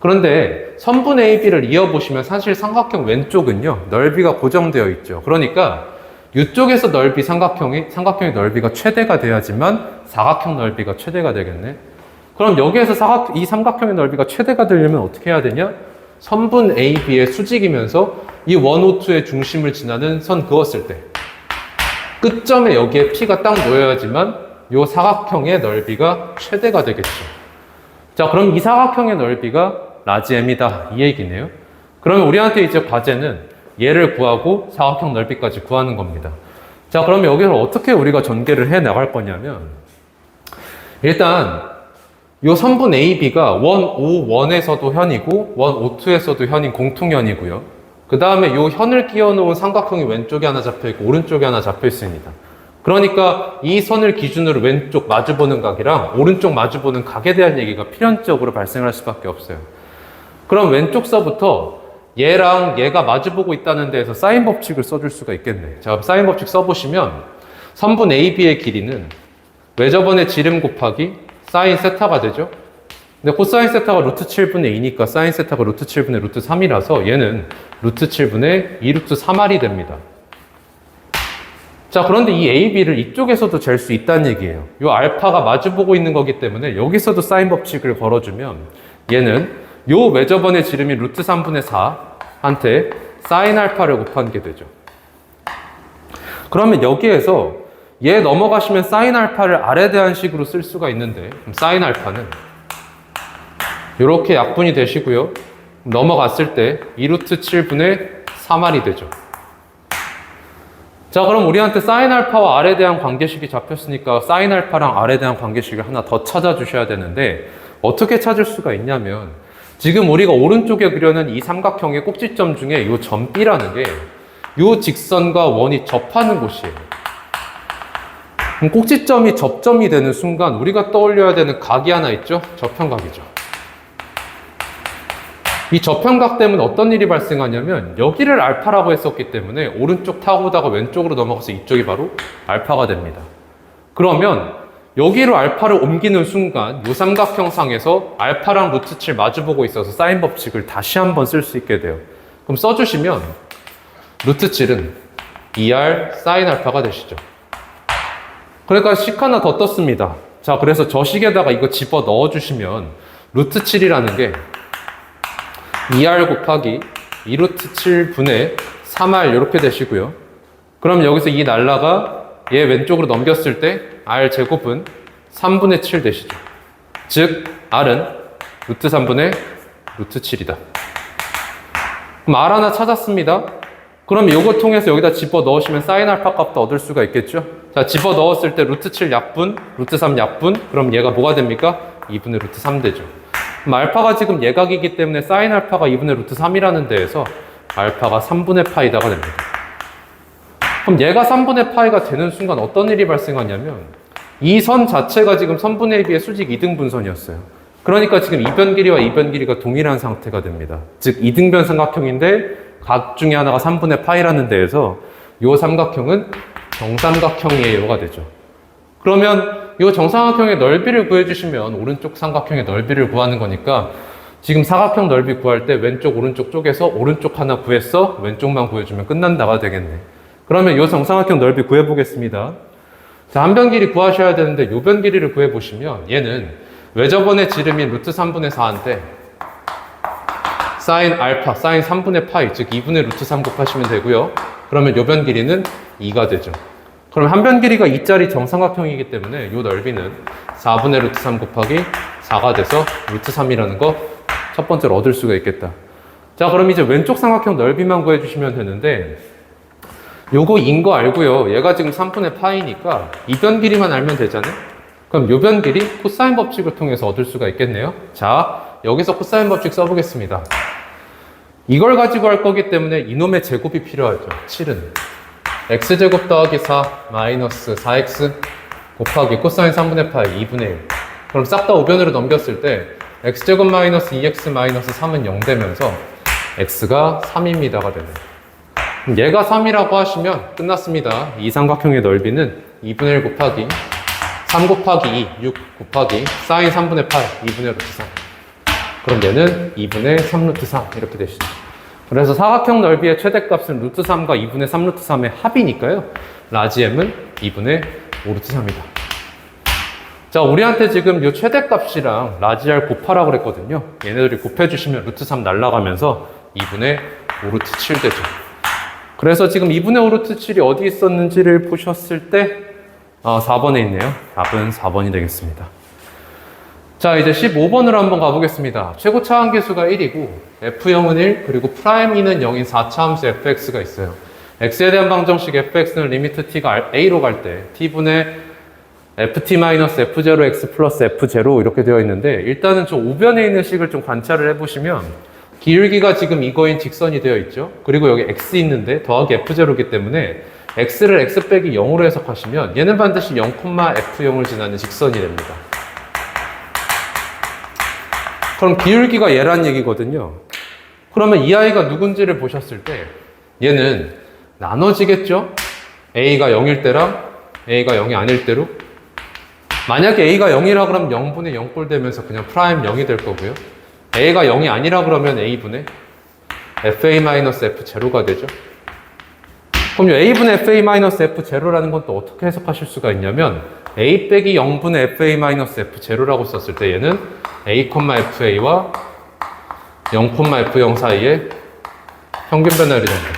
그런데 선분 AB를 이어보시면 사실 삼각형 왼쪽은요, 넓이가 고정되어 있죠. 그러니까 이쪽에서 삼각형의 넓이가 최대가 돼야지만 사각형 넓이가 최대가 되겠네. 그럼 여기에서 이 삼각형의 넓이가 최대가 되려면 어떻게 해야 되냐? 선분 AB의 수직이면서 이 원호투의 중심을 지나는 선 그었을 때 끝점에 여기에 P가 딱 놓여야지만 이 사각형의 넓이가 최대가 되겠죠. 자, 그럼 이 사각형의 넓이가 라지 M이다 이 얘기네요. 그러면 우리한테 이제 과제는 얘를 구하고 사각형 넓이까지 구하는 겁니다. 자, 그러면 여기서 어떻게 우리가 전개를 해 나갈 거냐면 일단 이 선분 AB가 원 5원에서도 현이고 원 5투에서도 현인 공통현이고요. 그 다음에 이 현을 끼워 놓은 삼각형이 왼쪽에 하나 잡혀 있고 오른쪽에 하나 잡혀 있습니다. 그러니까 이 선을 기준으로 왼쪽 마주보는 각이랑 오른쪽 마주보는 각에 대한 얘기가 필연적으로 발생할 수밖에 없어요. 그럼 왼쪽 서부터 얘랑 얘가 마주보고 있다는 데에서 사인 법칙을 써줄 수가 있겠네. 자, 사인 법칙 써보시면 선분 AB의 길이는 외접원의 지름 곱하기 사인 세타가 되죠. 근데 코사인 세타가 루트 7분의 2니까 사인 세타가 루트 7분의 루트 3이라서 얘는 루트 7분의 2 루트 3R이 됩니다. 자, 그런데 이 AB를 이쪽에서도 잴 수 있다는 얘기예요. 이 알파가 마주보고 있는 거기 때문에 여기서도 사인 법칙을 걸어주면 얘는 요 외접원의 지름이 루트 3분의 4한테 사인 알파를 곱한 게 되죠. 그러면 여기에서 얘 넘어가시면 사인 알파를 R에 대한 식으로 쓸 수가 있는데 그럼 사인 알파는 이렇게 약분이 되시고요. 넘어갔을 때 2루트 7분의 3R이 되죠. 자, 그럼 우리한테 사인 알파와 R에 대한 관계식이 잡혔으니까 사인 알파랑 R에 대한 관계식을 하나 더 찾아주셔야 되는데 어떻게 찾을 수가 있냐면 지금 우리가 오른쪽에 그려는 이 삼각형의 꼭지점 중에 이 점 B라는 게 이 직선과 원이 접하는 곳이에요. 그럼 꼭지점이 접점이 되는 순간 우리가 떠올려야 되는 각이 하나 있죠? 저편각이죠. 이 저평각 때문에 어떤 일이 발생하냐면 여기를 알파라고 했었기 때문에 오른쪽 타고 오다가 왼쪽으로 넘어가서 이쪽이 바로 알파가 됩니다. 그러면 여기로 알파를 옮기는 순간 이 삼각형상에서 알파랑 루트 7 마주보고 있어서 사인 법칙을 다시 한번 쓸 수 있게 돼요. 그럼 써주시면 루트 7은 2R 사인 알파가 되시죠. 그러니까 식 하나 더 떴습니다. 자, 그래서 저 식에다가 이거 집어 넣어주시면 루트 7이라는 게 2R 곱하기 2루트 7분의 3R 이렇게 되시고요. 그럼 여기서 이 날라가 얘 왼쪽으로 넘겼을 때 R 제곱은 3분의 7 되시죠. 즉 R은 루트 3분의 루트 7이다. 그럼 R 하나 찾았습니다. 그럼 이거 통해서 여기다 집어 넣으시면 사인 알파 값도 얻을 수가 있겠죠. 자, 집어 넣었을 때 루트 7 약분, 루트 3 약분, 그럼 얘가 뭐가 됩니까? 2분의 루트 3 되죠. 그럼 알파가 지금 예각이기 때문에 사인 알파가 2분의 루트 3이라는 데에서 알파가 3분의 파이다가 됩니다. 그럼 얘가 3분의 파이가 되는 순간 어떤 일이 발생하냐면 이 선 자체가 지금 선분의 비의 수직 이등분선이었어요. 그러니까 지금 이변 길이와 이변 길이가 동일한 상태가 됩니다. 즉 이등변 삼각형인데 각 중에 하나가 3분의 파이라는 데에서 이 삼각형은 정삼각형이에요가 되죠. 그러면 이 정삼각형의 넓이를 구해주시면 오른쪽 삼각형의 넓이를 구하는 거니까 지금 사각형 넓이 구할 때 왼쪽 오른쪽 쪼개서 오른쪽 하나 구했어 왼쪽만 구해주면 끝난다가 되겠네. 그러면 이 정삼각형 넓이 구해보겠습니다. 자, 한 변 길이 구하셔야 되는데 요 변 길이를 구해보시면 얘는 외접원의 지름인 루트 3분의 4인데 사인 알파, 사인 3분의 파이, 즉 2분의 루트 3 곱하시면 되고요. 그러면 요 변 길이는 2가 되죠. 그럼 한 변 길이가 2짜리 정삼각형이기 때문에 요 넓이는 4분의 루트 3 곱하기 4가 돼서 루트 3이라는 거 첫 번째로 얻을 수가 있겠다. 자, 그럼 이제 왼쪽 삼각형 넓이만 구해주시면 되는데 요거 인 거 알고요. 얘가 지금 3분의 파이니까 이 변 길이만 알면 되잖아요. 그럼 요 변 길이 코사인 법칙을 통해서 얻을 수가 있겠네요. 자, 여기서 코사인 법칙 써보겠습니다. 이걸 가지고 할 거기 때문에 이놈의 제곱이 필요하죠. 7은 x제곱 더하기 4 마이너스 4x 곱하기 코사인 3분의 파이 2분의 1. 그럼 싹 다 우변으로 넘겼을 때 x제곱 마이너스 2x 마이너스 3은 0 되면서 x가 3입니다가 됩니다. 얘가 3이라고 하시면 끝났습니다. 이 삼각형의 넓이는 2분의 1 곱하기 3 곱하기 2, 6 곱하기 사인 3분의 8, 2분의 루트 3. 그럼 얘는 2분의 3 루트 3 이렇게 되시죠. 그래서 사각형 넓이의 최대값은 루트 3과 2분의 3 루트 3의 합이니까요. 라지 m은 2분의 5 루트 3이다. 자, 우리한테 지금 이 최대값이랑 라지 r 곱하라고 그랬거든요. 얘네들이 곱해주시면 루트 3 날라가면서 2분의 5 루트 7 되죠. 그래서 지금 2분의 5 루트 7이 어디 있었는지를 보셨을 때 4번에 있네요. 답은 4번이 되겠습니다. 자, 이제 15번으로 한번 가보겠습니다. 최고 차항계수가 1이고 F형은 1, 그리고 프라임 2는 0인 4차함수 fx가 있어요. x에 대한 방정식 fx는 리미트 t가 a로 갈 때 t분의 ft-f0x 플러스 f0 이렇게 되어 있는데 일단은 저 우변에 있는 식을 좀 관찰을 해보시면 기울기가 지금 이거인 직선이 되어 있죠. 그리고 여기 x 있는데 더하기 f0이기 때문에 x를 x 빼기 0으로 해석하시면 얘는 반드시 0,f0을 지나는 직선이 됩니다. 그럼 기울기가 얘란 얘기거든요. 그러면 이 아이가 누군지를 보셨을 때 얘는 나눠지겠죠? a가 0일 때랑 a가 0이 아닐 때로. 만약에 a가 0이라 그러면 0분의 0꼴 되면서 그냥 프라임 0이 될 거고요. a가 0이 아니라 그러면 a분의 fa-f0가 되죠. 그럼 이 a분의 fa-f0라는 건 또 어떻게 해석하실 수가 있냐면 a 빼기 0분의 fa-f0라고 썼을 때 얘는 a,fa와 0,f0 사이에 평균 변화율이 됩니다.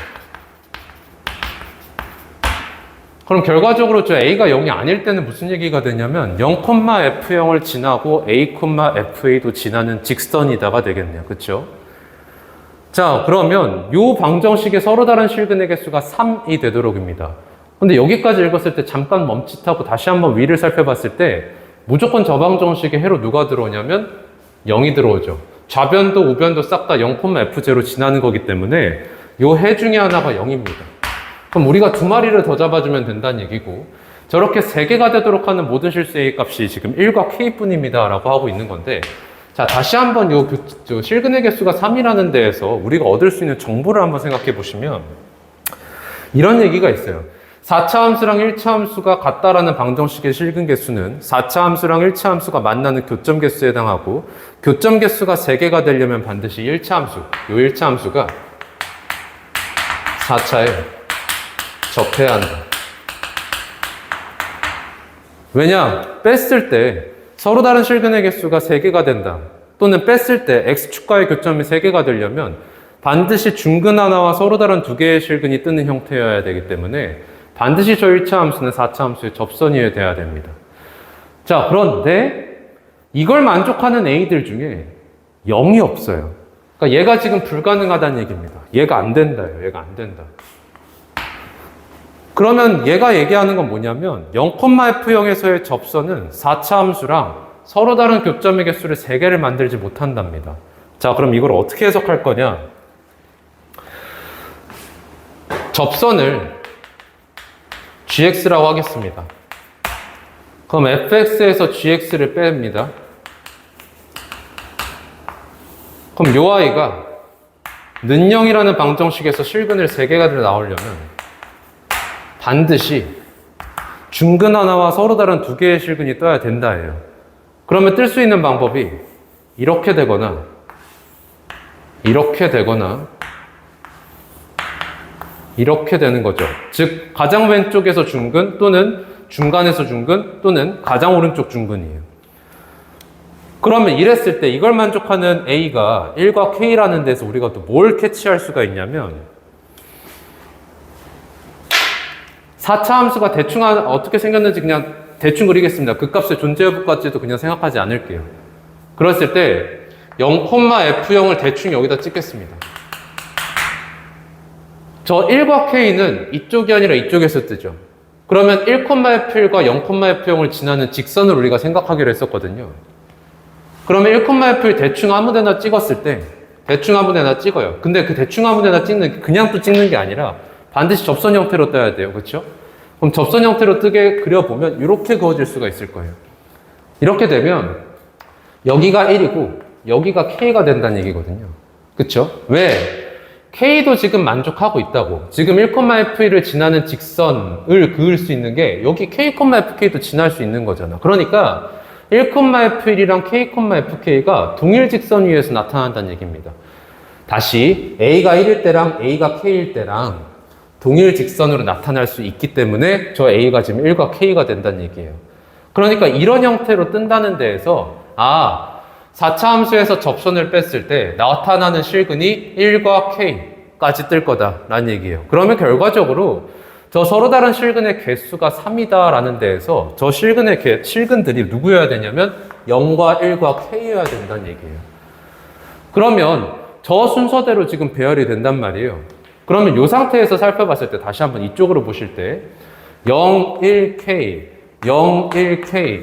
그럼 결과적으로 저 a가 0이 아닐 때는 무슨 얘기가 되냐면 0,f0을 지나고 a,fa도 지나는 직선이다가 되겠네요. 그렇죠? 자, 그러면 이 방정식의 서로 다른 실근의 개수가 3이 되도록입니다. 근데 여기까지 읽었을 때 잠깐 멈칫하고 다시 한번 위를 살펴봤을 때 무조건 저 방정식의 해로 누가 들어오냐면 0이 들어오죠. 좌변도 우변도 싹 다 0,f0 지나는 거기 때문에 이 해 중에 하나가 0입니다. 그럼 우리가 두 마리를 더 잡아주면 된다는 얘기고 저렇게 세 개가 되도록 하는 모든 실수 A 값이 지금 1과 K뿐입니다 라고 하고 있는 건데 자, 다시 한번 실근의 개수가 3이라는 데에서 우리가 얻을 수 있는 정보를 한번 생각해 보시면 이런 얘기가 있어요. 4차 함수랑 1차 함수가 같다라는 방정식의 실근 개수는 4차 함수랑 1차 함수가 만나는 교점 개수에 해당하고 교점 개수가 3개가 되려면 반드시 1차 함수, 요 1차 함수가 4차에 접해야 한다. 왜냐? 뺐을 때 서로 다른 실근의 개수가 3개가 된다. 또는 뺐을 때 x축과의 교점이 3개가 되려면 반드시 중근 하나와 서로 다른 2개의 실근이 뜨는 형태여야 되기 때문에 반드시 저 1차 함수는 4차 함수의 접선이어야 돼야 됩니다. 자, 그런데 이걸 만족하는 A들 중에 0이 없어요. 그러니까 얘가 지금 불가능하다는 얘기입니다. 얘가 안 된다요. 얘가 안 된다. 그러면 얘가 얘기하는 건 뭐냐면 0,F0에서의 접선은 4차 함수랑 서로 다른 교점의 개수를 3개를 만들지 못한답니다. 자, 그럼 이걸 어떻게 해석할 거냐? 접선을 gx라고 하겠습니다. 그럼 fx에서 gx를 뺍니다. 그럼 요 아이가 는0이라는 방정식에서 실근을 3개가 나오려면 반드시 중근 하나와 서로 다른 2개의 실근이 떠야 된다예요. 그러면 뜰 수 있는 방법이 이렇게 되거나 이렇게 되거나 이렇게 되는 거죠. 즉 가장 왼쪽에서 중근 또는 중간에서 중근 또는 가장 오른쪽 중근이에요. 그러면 이랬을 때 이걸 만족하는 A가 1과 K라는 데서 우리가 또 뭘 캐치할 수가 있냐면 4차 함수가 대충 어떻게 생겼는지 그냥 대충 그리겠습니다. 그 값의 존재 여부까지도 그냥 생각하지 않을게요. 그랬을 때 0,F0을 대충 여기다 찍겠습니다. 저 1과 K는 이쪽이 아니라 이쪽에서 뜨죠. 그러면 1,F1과 0,F0을 지나는 직선을 우리가 생각하기로 했었거든요. 그러면 1,F1 대충 아무데나 찍었을 때 대충 아무데나 찍어요. 근데 그 대충 아무데나 찍는 그냥 또 찍는 게 아니라 반드시 접선 형태로 떠야 돼요. 그렇죠? 그럼 접선 형태로 뜨게 그려보면 이렇게 그어질 수가 있을 거예요. 이렇게 되면 여기가 1이고 여기가 K가 된다는 얘기거든요. 그렇죠? 왜? K도 지금 만족하고 있다고. 지금 1,F1을 지나는 직선을 그을 수 있는 게 여기 K,FK도 지날 수 있는 거잖아. 그러니까 1,F1이랑 K,FK가 동일 직선 위에서 나타난다는 얘기입니다. 다시 A가 1일 때랑 A가 K일 때랑 동일 직선으로 나타날 수 있기 때문에 저 A가 지금 1과 K가 된다는 얘기예요. 그러니까 이런 형태로 뜬다는 데에서 4차 함수에서 접선을 뺐을 때 나타나는 실근이 1과 K까지 뜰 거다라는 얘기예요. 그러면 결과적으로 저 서로 다른 실근의 개수가 3이다라는 데에서 저 실근들이 누구여야 되냐면 0과 1과 K여야 된다는 얘기예요. 그러면 저 순서대로 지금 배열이 된단 말이에요. 그러면 이 상태에서 살펴봤을 때 다시 한번 이쪽으로 보실 때 0, 1K, 0, 1K,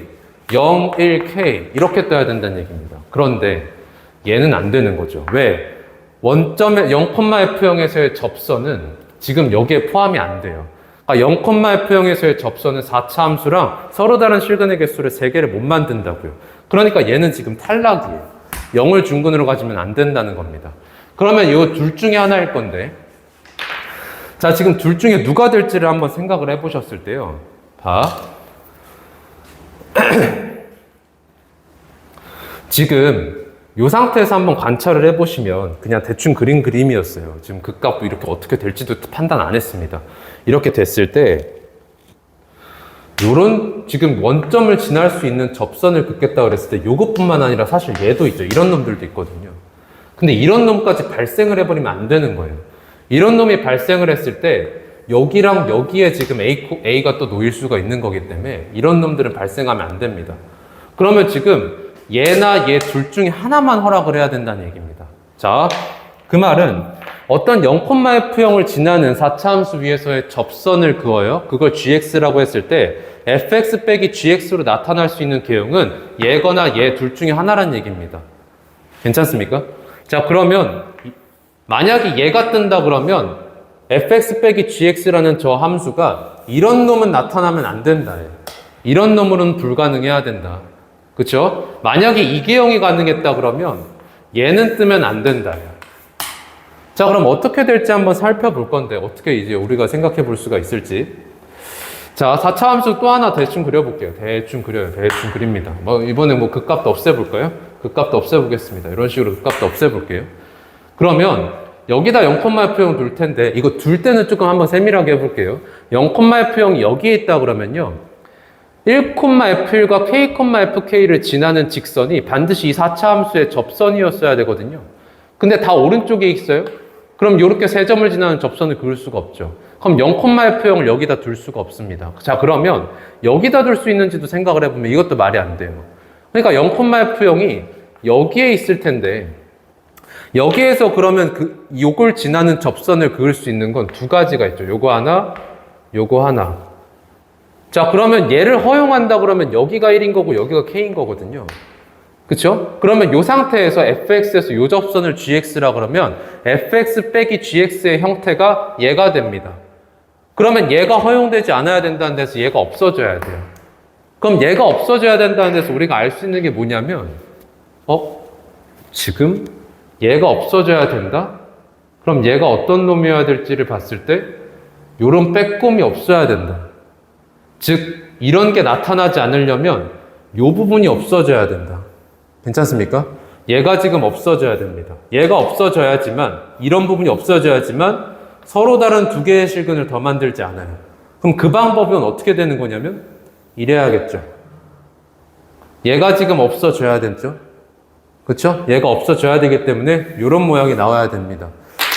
0, 1K 이렇게 떠야 된다는 얘기입니다. 그런데 얘는 안 되는 거죠. 왜? 원점의 0,F0에서의 접선은 지금 여기에 포함이 안 돼요. 그러니까 0,F0에서의 접선은 4차 함수랑 서로 다른 실근의 개수를 3개를 못 만든다고요. 그러니까 얘는 지금 탈락이에요. 0을 중근으로 가지면 안 된다는 겁니다. 그러면 이 둘 중에 하나일 건데 자, 지금 둘 중에 누가 될지를 한번 생각을 해보셨을 때요. 지금 이 상태에서 한번 관찰을 해보시면 그냥 대충 그린 그림이었어요. 지금 그 값도 이렇게 어떻게 될지도 판단 안 했습니다. 이렇게 됐을 때 요런 지금 원점을 지날 수 있는 접선을 긋겠다 그랬을 때 요것뿐만 아니라 사실 얘도 있죠. 이런 놈들도 있거든요. 근데 이런 놈까지 발생을 해버리면 안 되는 거예요. 이런 놈이 발생을 했을 때 여기랑 여기에 지금 A가 또 놓일 수가 있는 거기 때문에 이런 놈들은 발생하면 안 됩니다. 그러면 지금 얘나 얘 둘 중에 하나만 허락을 해야 된다는 얘기입니다. 자, 그 말은 어떤 0,F0을 지나는 4차 함수 위에서의 접선을 그어요. 그걸 gx라고 했을 때 fx 빼기 gx로 나타날 수 있는 개형은 얘거나 얘 둘 중에 하나란 얘기입니다. 괜찮습니까? 자, 그러면 만약에 얘가 뜬다 그러면 fx 빼기 gx라는 저 함수가 이런 놈은 나타나면 안 된다. 이런 놈으로는 불가능해야 된다. 그쵸? 만약에 이계형이 가능했다 그러면 얘는 뜨면 안 된다. 자, 그럼 어떻게 될지 한번 살펴볼 건데 어떻게 이제 우리가 생각해 볼 수가 있을지. 자, 4차 함수 또 하나 대충 그려볼게요. 대충 그려요. 대충 그립니다. 이번에 그 값도 없애볼까요? 그 값도 없애보겠습니다. 이런 식으로 그 값도 없애볼게요. 그러면 여기다 0,F형 둘 텐데 이거 둘 때는 조금 한번 세밀하게 해볼게요. 0,F형이 여기에 있다 그러면요. 1,F1과 K,FK를 지나는 직선이 반드시 이 4차 함수의 접선이었어야 되거든요. 근데 다 오른쪽에 있어요? 그럼 이렇게 세 점을 지나는 접선을 그을 수가 없죠. 그럼 0,F형을 여기다 둘 수가 없습니다. 자, 그러면 여기다 둘 수 있는지도 생각을 해보면 이것도 말이 안 돼요. 그러니까 0,F형이 여기에 있을 텐데 여기에서 그러면 요걸 지나는 접선을 그을 수 있는 건 두 가지가 있죠. 요거 하나, 요거 하나. 자, 그러면 얘를 허용한다 그러면 여기가 1인 거고 여기가 K인 거거든요. 그쵸? 그러면 요 상태에서 fx에서 요 접선을 gx라 그러면 fx 빼기 gx의 형태가 얘가 됩니다. 그러면 얘가 허용되지 않아야 된다는 데서 얘가 없어져야 돼요. 그럼 얘가 없어져야 된다는 데서 우리가 알 수 있는 게 뭐냐면 지금 얘가 없어져야 된다? 그럼 얘가 어떤 놈이어야 될지를 봤을 때 요런 빼꼼이 없어야 된다. 즉 이런 게 나타나지 않으려면 요 부분이 없어져야 된다. 괜찮습니까? 얘가 지금 없어져야 됩니다. 얘가 없어져야지만 이런 부분이 없어져야지만 서로 다른 두 개의 실근을 더 만들지 않아요. 그럼 그 방법은 어떻게 되는 거냐면 이래야겠죠. 얘가 지금 없어져야 되죠. 그렇죠? 얘가 없어져야 되기 때문에 이런 모양이 나와야 됩니다.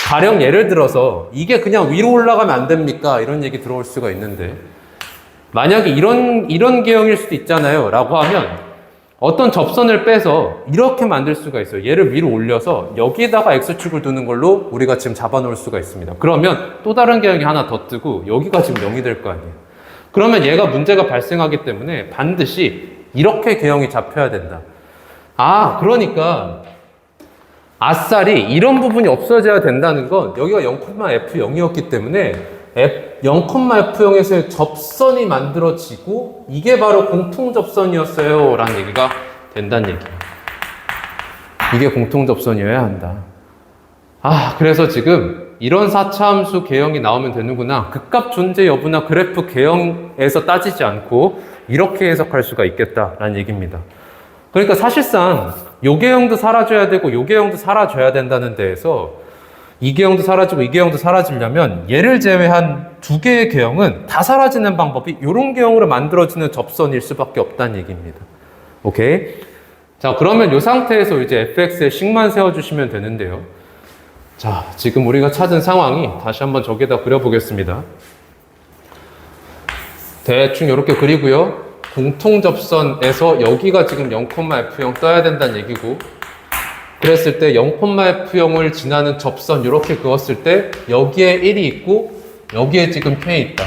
가령 예를 들어서 이게 그냥 위로 올라가면 안 됩니까? 이런 얘기 들어올 수가 있는데 만약에 이런 개형일 수도 있잖아요. 라고 하면 어떤 접선을 빼서 이렇게 만들 수가 있어요. 얘를 위로 올려서 여기에다가 X축을 두는 걸로 우리가 지금 잡아놓을 수가 있습니다. 그러면 또 다른 개형이 하나 더 뜨고 여기가 지금 0이 될 거 아니에요. 그러면 얘가 문제가 발생하기 때문에 반드시 이렇게 개형이 잡혀야 된다. 아, 그러니까 아싸리 이런 부분이 없어져야 된다는 건 여기가 0,F0이었기 때문에 0,F0에서의 접선이 만들어지고 이게 바로 공통접선이었어요 라는 얘기가 된다는 얘기예요. 이게 공통접선이어야 한다. 아, 그래서 지금 이런 4차 함수 개형이 나오면 되는구나. 극값 존재 여부나 그래프 개형에서 따지지 않고 이렇게 해석할 수가 있겠다라는 얘기입니다. 그러니까 사실상 요 개형도 사라져야 되고 요 개형도 사라져야 된다는 데에서 이 개형도 사라지고 이 개형도 사라지려면 얘를 제외한 두 개의 개형은 다 사라지는 방법이 이런 개형으로 만들어지는 접선일 수밖에 없다는 얘기입니다. 오케이? 자, 그러면 이 상태에서 이제 fx의 식만 세워주시면 되는데요. 자, 지금 우리가 찾은 상황이 다시 한번 저기에다 그려보겠습니다. 대충 이렇게 그리고요. 공통접선에서 여기가 지금 0,F0 떠야 된다는 얘기고 그랬을 때 0,F형을 지나는 접선 이렇게 그었을 때 여기에 1이 있고 여기에 지금 K 있다.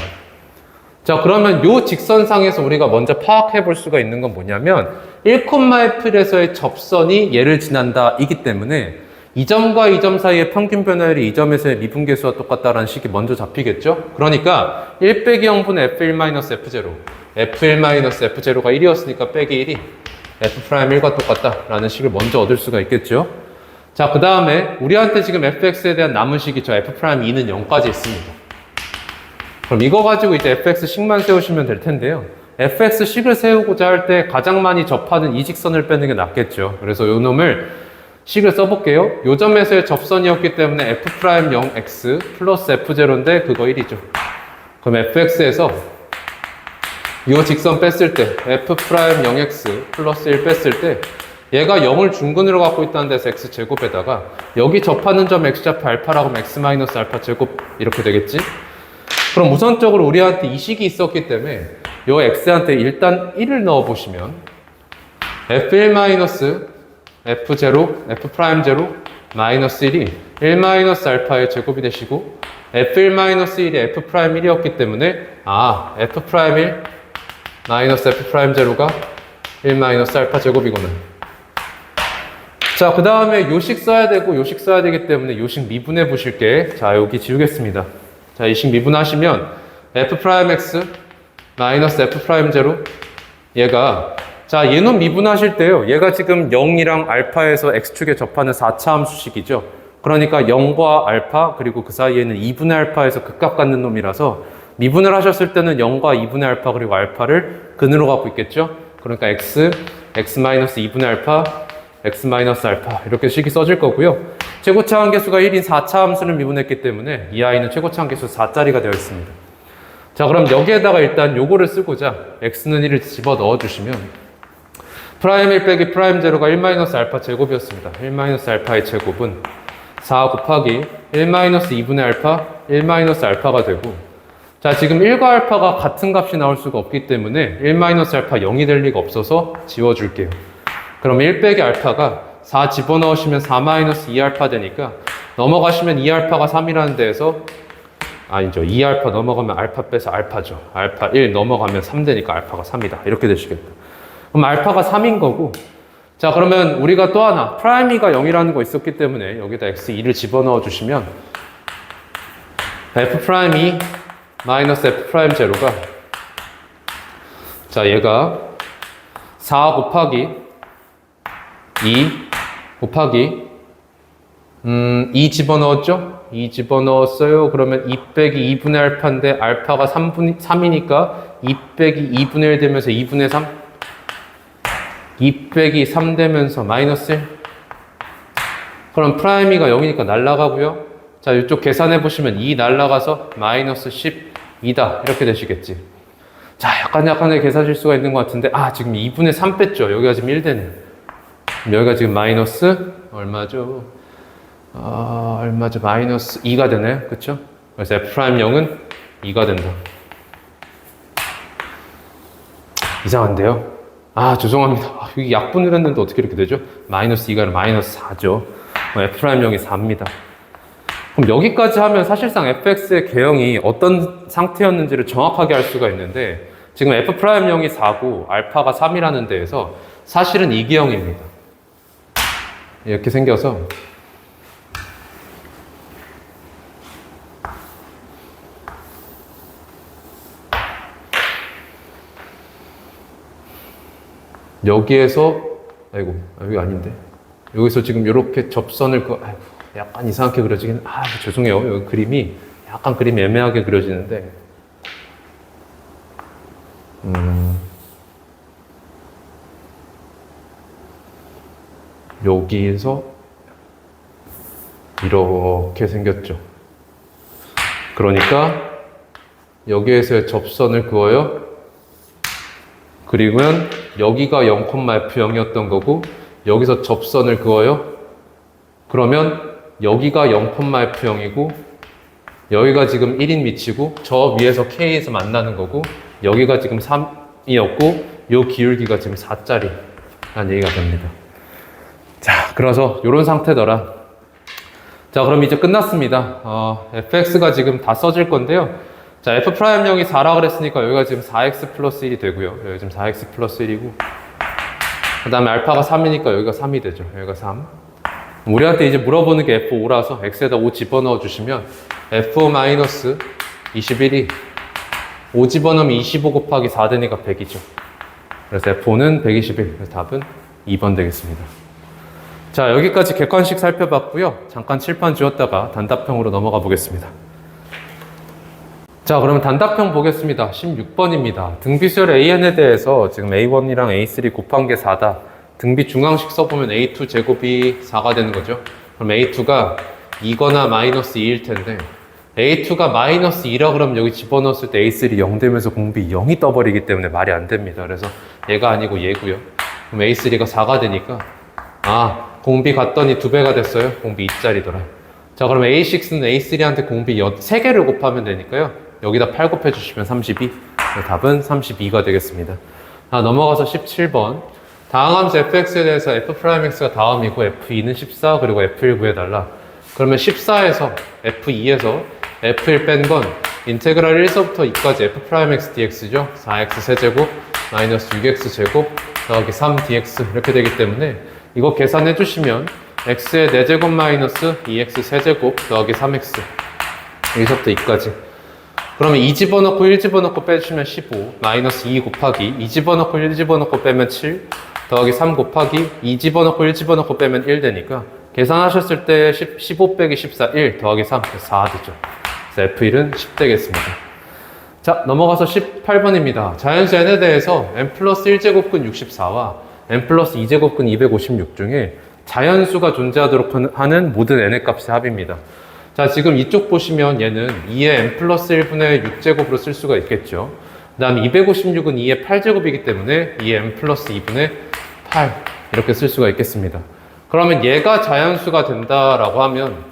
자, 그러면 요 직선상에서 우리가 먼저 파악해 볼 수가 있는 건 뭐냐면 1,F에서의 접선이 얘를 지난다 이기 때문에 이 점과 이 점 사이의 평균 변화율이 이 점에서의 미분계수와 똑같다라는 식이 먼저 잡히겠죠? 그러니까 1 빼기 0분의 F1-F0 F1-F0가 1이었으니까 빼기 1이 F'1과 똑같다라는 식을 먼저 얻을 수가 있겠죠. 자, 그 다음에 우리한테 지금 fx에 대한 남은 식이 저 F'2는 0까지 있습니다. 그럼 이거 가지고 이제 fx식만 세우시면 될 텐데요. fx식을 세우고자 할 때 가장 많이 접하는 이 직선을 빼는 게 낫겠죠. 그래서 요 놈을 식을 써볼게요. 요 점에서의 접선이었기 때문에 F'0x 플러스 F0인데 그거 1이죠. 그럼 fx에서 이 직선 뺐을 때 F'0x 플러스 1 뺐을 때 얘가 0을 중근으로 갖고 있다는 데서 x제곱에다가 여기 접하는 점 x좌표 알파라고 하면 x 마이너스 알파 제곱 이렇게 되겠지? 그럼 우선적으로 우리한테 이 식이 있었기 때문에 이 x한테 일단 1을 넣어보시면 F1 마이너스 F0, F'0 마이너스 1이 1 마이너스 알파의 제곱이 되시고 F1 마이너스 1이 F'1이었기 때문에 F'1 마이너스 F'0가 1 마이너스 알파 제곱이구나. 자, 그 다음에 요식 써야 되고 요식 써야 되기 때문에 요식 미분해 보실게. 자, 여기 지우겠습니다. 자, 이 식 미분하시면 F'X 마이너스 F'0 얘가 자, 얘는 미분하실 때요. 얘가 지금 0이랑 알파에서 x축에 접하는 4차 함수식이죠. 그러니까 0과 알파 그리고 그 사이에는 2분의 알파에서 극값 갖는 놈이라서 미분을 하셨을 때는 0과 2분의 알파 그리고 알파를 근으로 갖고 있겠죠. 그러니까 x 2분의 알파, x 알파 이렇게 식이 써질 거고요. 최고차 함계수가 1인 4차 함수를 미분했기 때문에 이 아이는 최고차 함계수 4짜리가 되어 있습니다. 자, 그럼 여기에다가 일단 요거를 쓰고자 x는 1을 집어 넣어 주시면 프라임 1 빼기 프라임 제로가 1 알파 제곱이었습니다. 1 알파의 제곱은 4 곱하기 1 2분의 알파, 1 알파가 되고, 자, 지금 1과 알파가 같은 값이 나올 수가 없기 때문에 1 알파 0이 될 리가 없어서 지워줄게요. 그럼 1 빼기 알파가 4 집어넣으시면 4 2 알파 되니까 넘어가시면 2 알파가 3이라는 데에서 아니죠. 2 알파 넘어가면 알파 빼서 알파죠. 알파 1 넘어가면 3 되니까 알파가 3이다. 이렇게 되시겠다. 그럼 알파가 3인 거고, 자, 그러면 우리가 또 하나 프라임이가 0이라는 거 있었기 때문에 여기다 x2를 집어넣어 주시면 f 프라임이 마이너스 f 프라임 제로가, 자, 얘가 4 곱하기 2 곱하기 2 집어넣었죠? 2 집어넣었어요. 그러면 2 빼기 2분의 알파인데 알파가 3이니까 2 빼기 2분의 1 되면서 2분의 3, 2 빼기 3 되면서 마이너스 1. 그럼 프라임이가 0이니까 날라가고요. 자, 이쪽 계산해 보시면 2 날라가서 마이너스 12다. 이렇게 되시겠지. 자, 약간의 계산 실수가 있는 것 같은데, 아, 지금 2분의 3 뺐죠. 여기가 지금 1 되네. 여기가 지금 마이너스 얼마죠? 얼마죠? 마이너스 2가 되네요. 그쵸? 그래서 F'0은 2가 된다. 이상한데요? 아, 죄송합니다. 여기 약분을 했는데 어떻게 이렇게 되죠? 마이너스 2가 아니라 마이너스 4죠. F'0이 4입니다. 그럼 여기까지 하면 사실상 fx의 개형이 어떤 상태였는지를 정확하게 알 수가 있는데, 지금 F'0이 4고 알파가 3이라는 데에서 사실은 이기형입니다. 이렇게 생겨서 여기에서, 아이고, 여기 아닌데. 여기서 지금 이렇게 접선을, 아이고, 약간 이상하게 그려지긴, 죄송해요. 여기 그림이, 약간 그림이 애매하게 그려지는데. 여기에서 이렇게 생겼죠. 그러니까, 여기에서의 접선을 그어요. 그리고는 여기가 0,F0이었던 거고, 여기서 접선을 그어요. 그러면 여기가 0,F0이고, 여기가 지금 1인 위치고, 저 위에서 K에서 만나는 거고, 여기가 지금 3이었고, 요 기울기가 지금 4짜리라는 얘기가 됩니다. 자, 그래서 이런 상태더라. 자, 그럼 이제 끝났습니다. fx가 지금 다 써질 건데요. 자, F'0이 4라 그랬으니까 여기가 지금 4x 플러스 1이 되고요. 여기 지금 4x 플러스 1이고. 그 다음에 알파가 3이니까 여기가 3이 되죠. 여기가 3. 우리한테 이제 물어보는 게 F5라서 x에다 5 집어넣어 주시면 F-21이 5 집어넣으면 25 곱하기 4 되니까 100이죠. 그래서 F5는 121. 그래서 답은 2번 되겠습니다. 자, 여기까지 객관식 살펴봤고요. 잠깐 칠판 지웠다가 단답형으로 넘어가 보겠습니다. 자, 그러면 단답형 보겠습니다. 16번입니다. 등비수열 AN에 대해서 지금 A1이랑 A3 곱한 게 4다. 등비 중앙식 써보면 A2 제곱이 4가 되는 거죠. 그럼 A2가 2거나 마이너스 2일 텐데, A2가 마이너스 2라 그러면 여기 집어넣었을 때 A3 0 되면서 공비 0이 떠버리기 때문에 말이 안 됩니다. 그래서 얘가 아니고 얘고요. 그럼 A3가 4가 되니까, 공비 갔더니 2배가 됐어요. 공비 2짜리더라. 자, 그럼 A6는 A3한테 공비 3개를 곱하면 되니까요. 여기다 8 곱해주시면 32. 답은 32가 되겠습니다. 넘어가서 17번. 다항함수 fx에 대해서 f'x가 다음이고 f2는 14 그리고 f1 구해달라. 그러면 14에서 f2에서 f1 뺀 건 인테그랄 1서부터 2까지 f'x dx죠. 4x 세제곱 마이너스 6x 제곱 더하기 3 dx 이렇게 되기 때문에 이거 계산해 주시면 x의 4제곱 마이너스 2x 세제곱 더하기 3x 여기서부터 2까지. 그러면 2 집어넣고 1 집어넣고 빼주시면 15 마이너스 2 곱하기 2 집어넣고 1 집어넣고 빼면 7 더하기 3 곱하기 2 집어넣고 1 집어넣고 빼면 1 되니까 계산하셨을 때 15 빼기 14 1 더하기 3 4 되죠. 그래서 F1은 10 되겠습니다. 자, 넘어가서 18번입니다. 자연수 n에 대해서 n 플러스 1제곱근 64와 n 플러스 2제곱근 256 중에 자연수가 존재하도록 하는 모든 n의 값의 합입니다. 자, 지금 이쪽 보시면 얘는 2의 n 플러스 1분의 6제곱으로 쓸 수가 있겠죠. 그 다음에 256은 2의 8제곱이기 때문에 2의 n 플러스 2분의 8 이렇게 쓸 수가 있겠습니다. 그러면 얘가 자연수가 된다라고 하면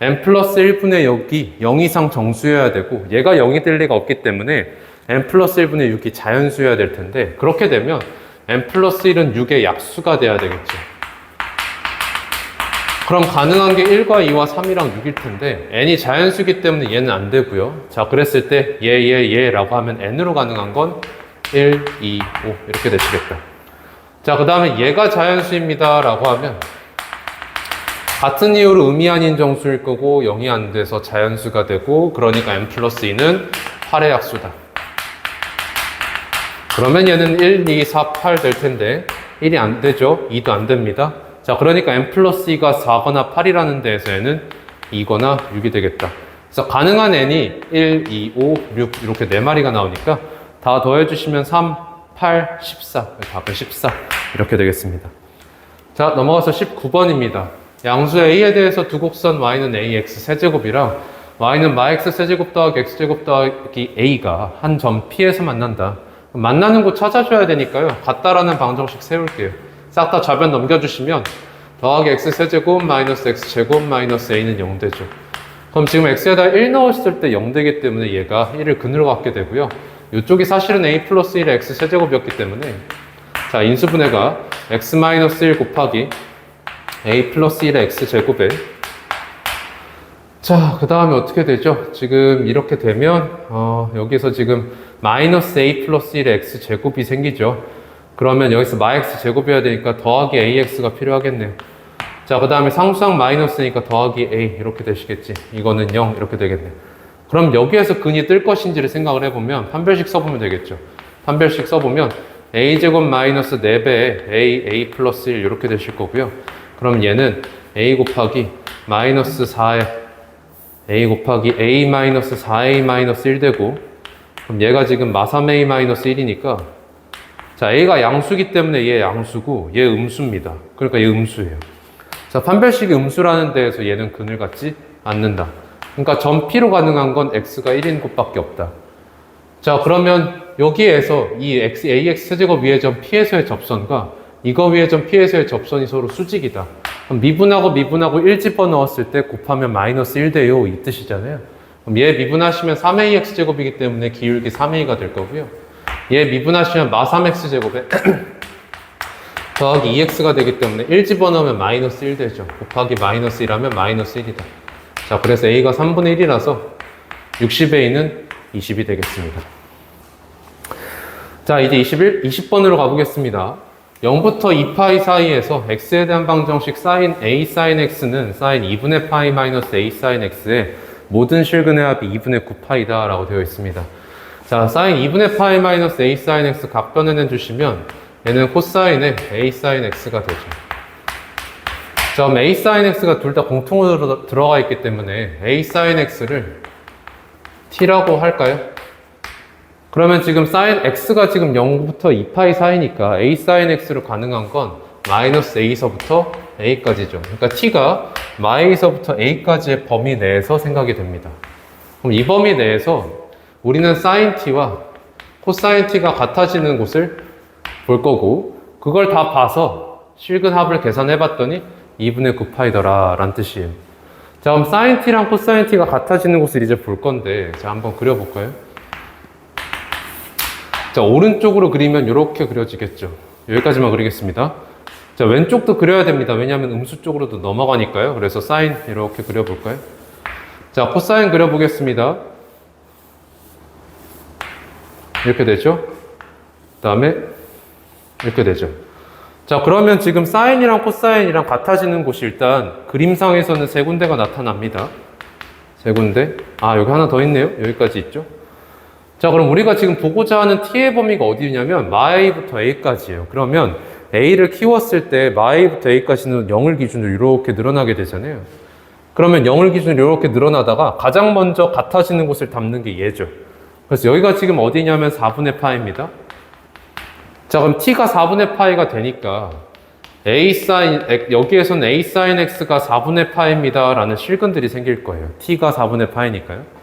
n 플러스 1분의 6이 0 이상 정수여야 되고 얘가 0이 될 리가 없기 때문에 n 플러스 1분의 6이 자연수여야 될 텐데 그렇게 되면 n 플러스 1은 6의 약수가 돼야 되겠죠. 그럼 가능한 게 1과 2와 3이랑 6일 텐데 n이 자연수이기 때문에 얘는 안 되고요. 자, 그랬을 때 얘라고 하면 n으로 가능한 건 1, 2, 5 이렇게 되시겠다. 자, 그 다음에 얘가 자연수입니다 라고 하면 같은 이유로 의미 아닌 정수일 거고 0이 안 돼서 자연수가 되고 그러니까 n 플러스 2는 8의 약수다. 그러면 얘는 1, 2, 4, 8 될 텐데 1이 안 되죠. 2도 안 됩니다. 자, 그러니까 n 플러스 2가 4거나 8이라는 데에서 얘는 2거나 6이 되겠다. 그래서 가능한 n이 1, 2, 5, 6 이렇게 4마리가 나오니까 다 더해주시면 3, 8, 14 답은 14 이렇게 되겠습니다. 자, 넘어가서 19번입니다. 양수 a에 대해서 두 곡선 y는 ax 세제곱이랑 y는 마x 세제곱 더하기 x제곱 더하기 a가 한 점 P에서 만난다. 만나는 곳 찾아줘야 되니까요. 같다라는 방정식 세울게요. 싹 다 좌변 넘겨주시면 더하기 x 세제곱 마이너스 x제곱 마이너스 a는 0 되죠. 그럼 지금 x에다 1 넣었을 때 0 되기 때문에 얘가 1을 근으로 갖게 되고요. 이쪽이 사실은 a 플러스 1의 x 세제곱이었기 때문에 자, 인수분해가 x 마이너스 1 곱하기 a 플러스 1의 x제곱에 자, 그 다음에 어떻게 되죠? 지금 이렇게 되면 여기서 지금 마이너스 a 플러스 1의 x제곱이 생기죠. 그러면 여기서 마x 제곱이어야 되니까 더하기 ax가 필요하겠네요. 자, 그 다음에 상수항 마이너스니까 더하기 a 이렇게 되시겠지. 이거는 0 이렇게 되겠네요. 그럼 여기에서 근이 뜰 것인지를 생각을 해보면 판별식 써보면 되겠죠. 판별식 써보면 a제곱 마이너스 4배에 a 플러스 1 이렇게 되실 거고요. 그럼 얘는 a 곱하기 마이너스 4에 a 곱하기 a 마이너스 4a 마이너스 1 되고 그럼 얘가 지금 마3a 마이너스 1이니까 자, a가 양수기 때문에 얘 양수고 얘 음수입니다. 그러니까 얘 음수예요. 자, 판별식이 음수라는 데에서 얘는 근을 갖지 않는다. 그러니까 점 P로 가능한 건 x가 1인 곳밖에 없다. 자, 그러면 여기에서 이 ax 세제곱 위의 점 P에서의 접선과 이거 위의 점 P에서의 접선이 서로 수직이다. 그럼 미분하고 1 집어넣었을 때 곱하면 마이너스 1 돼요. 이 뜻이잖아요. 그럼 얘 미분하시면 3ax 제곱이기 때문에 기울기 3a가 될 거고요. 얘 미분하시면 마3x 제곱에 더하기 2x가 되기 때문에 1 집어넣으면 마이너스 1 되죠. 곱하기 마이너스 1하면 마이너스 1이다. 자, 그래서 a가 3분의 1이라서 60a는 20이 되겠습니다. 자, 이제 20번으로 가보겠습니다. 0부터 2파이 사이에서 x에 대한 방정식 sin a sin x는 sin 2분의 파이 마이너스 a sin x의 모든 실근의 합이 2분의 9파이다 라고 되어 있습니다. 자, sin 2분의 파이 마이너스 a sin x 각변해 주시면 얘는 코사인의 a sin x가 되죠. 자, 그럼 a sin x가 둘 다 공통으로 들어가 있기 때문에 a sin x를 t라고 할까요? 그러면 지금 sin x가 지금 0부터 2파이 사이니까 a sin x로 가능한 건 마이너스 a서부터 a까지죠. 그러니까 t가 마이서부터 a까지의 범위 내에서 생각이 됩니다. 그럼 이 범위 내에서 우리는 sin t와 cosine t가 같아지는 곳을 볼 거고 그걸 다 봐서 실근합을 계산해 봤더니 2분의 9파이더라 라는 뜻이에요. 자, 그럼 sin t랑 cosine t가 같아지는 곳을 이제 볼 건데 자, 한번 그려볼까요? 자, 오른쪽으로 그리면 이렇게 그려지겠죠. 여기까지만 그리겠습니다. 자, 왼쪽도 그려야 됩니다. 왜냐하면 음수 쪽으로도 넘어가니까요. 그래서 sin 이렇게 그려볼까요? 자, 코사인 그려보겠습니다. 이렇게 되죠. 그 다음에 이렇게 되죠. 자, 그러면 지금 사인이랑 코사인이랑 같아지는 곳이 일단 그림상에서는 세 군데가 나타납니다. 세 군데. 아, 여기 하나 더 있네요. 여기까지 있죠. 자, 그럼 우리가 지금 보고자 하는 t의 범위가 어디냐면 마이부터 a까지예요. 그러면 a를 키웠을 때 마이부터 a까지는 0을 기준으로 이렇게 늘어나게 되잖아요. 그러면 0을 기준으로 이렇게 늘어나다가 가장 먼저 같아지는 곳을 담는 게 얘죠. 그래서 여기가 지금 어디냐면 4분의 파입니다. 자, 그럼 t가 4분의 파이가 되니까 여기에서는 a sin x가 4분의 파입니다 라는 실근들이 생길 거예요. t가 4분의 파이니까요.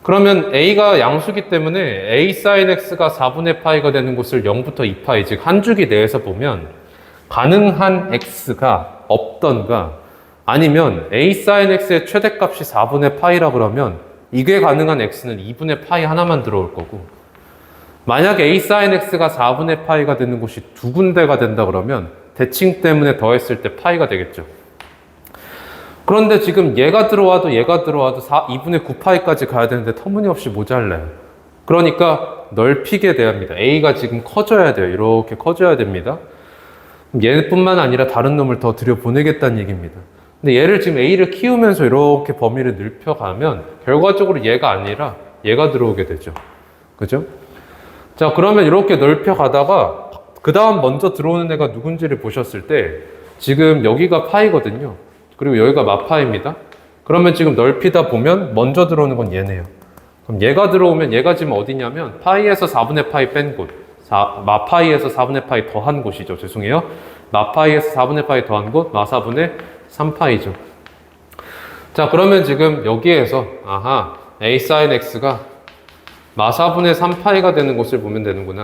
그러면 a가 양수기 때문에 a sin x가 4분의 파이가 되는 곳을 0부터 2파이, 즉 한 주기 내에서 보면 가능한 x가 없던가 아니면 a sin x의 최대값이 4분의 파이라 그러면 이게 가능한 x는 2분의 파이 하나만 들어올 거고, 만약에 a sin x가 4분의 파이가 되는 곳이 두 군데가 된다 그러면 대칭 때문에 더했을 때 파이가 되겠죠. 그런데 지금 얘가 들어와도 2분의 9파이까지 가야 되는데 터무니없이 모자라요. 그러니까 넓히게 돼야 합니다. a가 지금 커져야 돼요. 이렇게 커져야 됩니다. 얘뿐만 아니라 다른 놈을 더 들여보내겠다는 얘기입니다. 근데 얘를 지금 a를 키우면서 이렇게 범위를 넓혀가면 결과적으로 얘가 아니라 얘가 들어오게 되죠. 그죠? 자, 그러면 이렇게 넓혀가다가 그 다음 먼저 들어오는 애가 누군지를 보셨을 때 지금 여기가 파이거든요. 그리고 여기가 마파입니다. 그러면 지금 넓히다 보면 먼저 들어오는 건 얘네요. 그럼 얘가 들어오면 얘가 지금 어디냐면 파이에서 4분의 파이 뺀 곳, 마파이에서 4분의 파이 더한 곳이죠. 죄송해요. 마파이에서 4분의 파이 더한 곳, 마사분의 3파이죠. 자, 그러면 지금 여기에서 a sin x가 마사분의 3파이가 되는 곳을 보면 되는구나.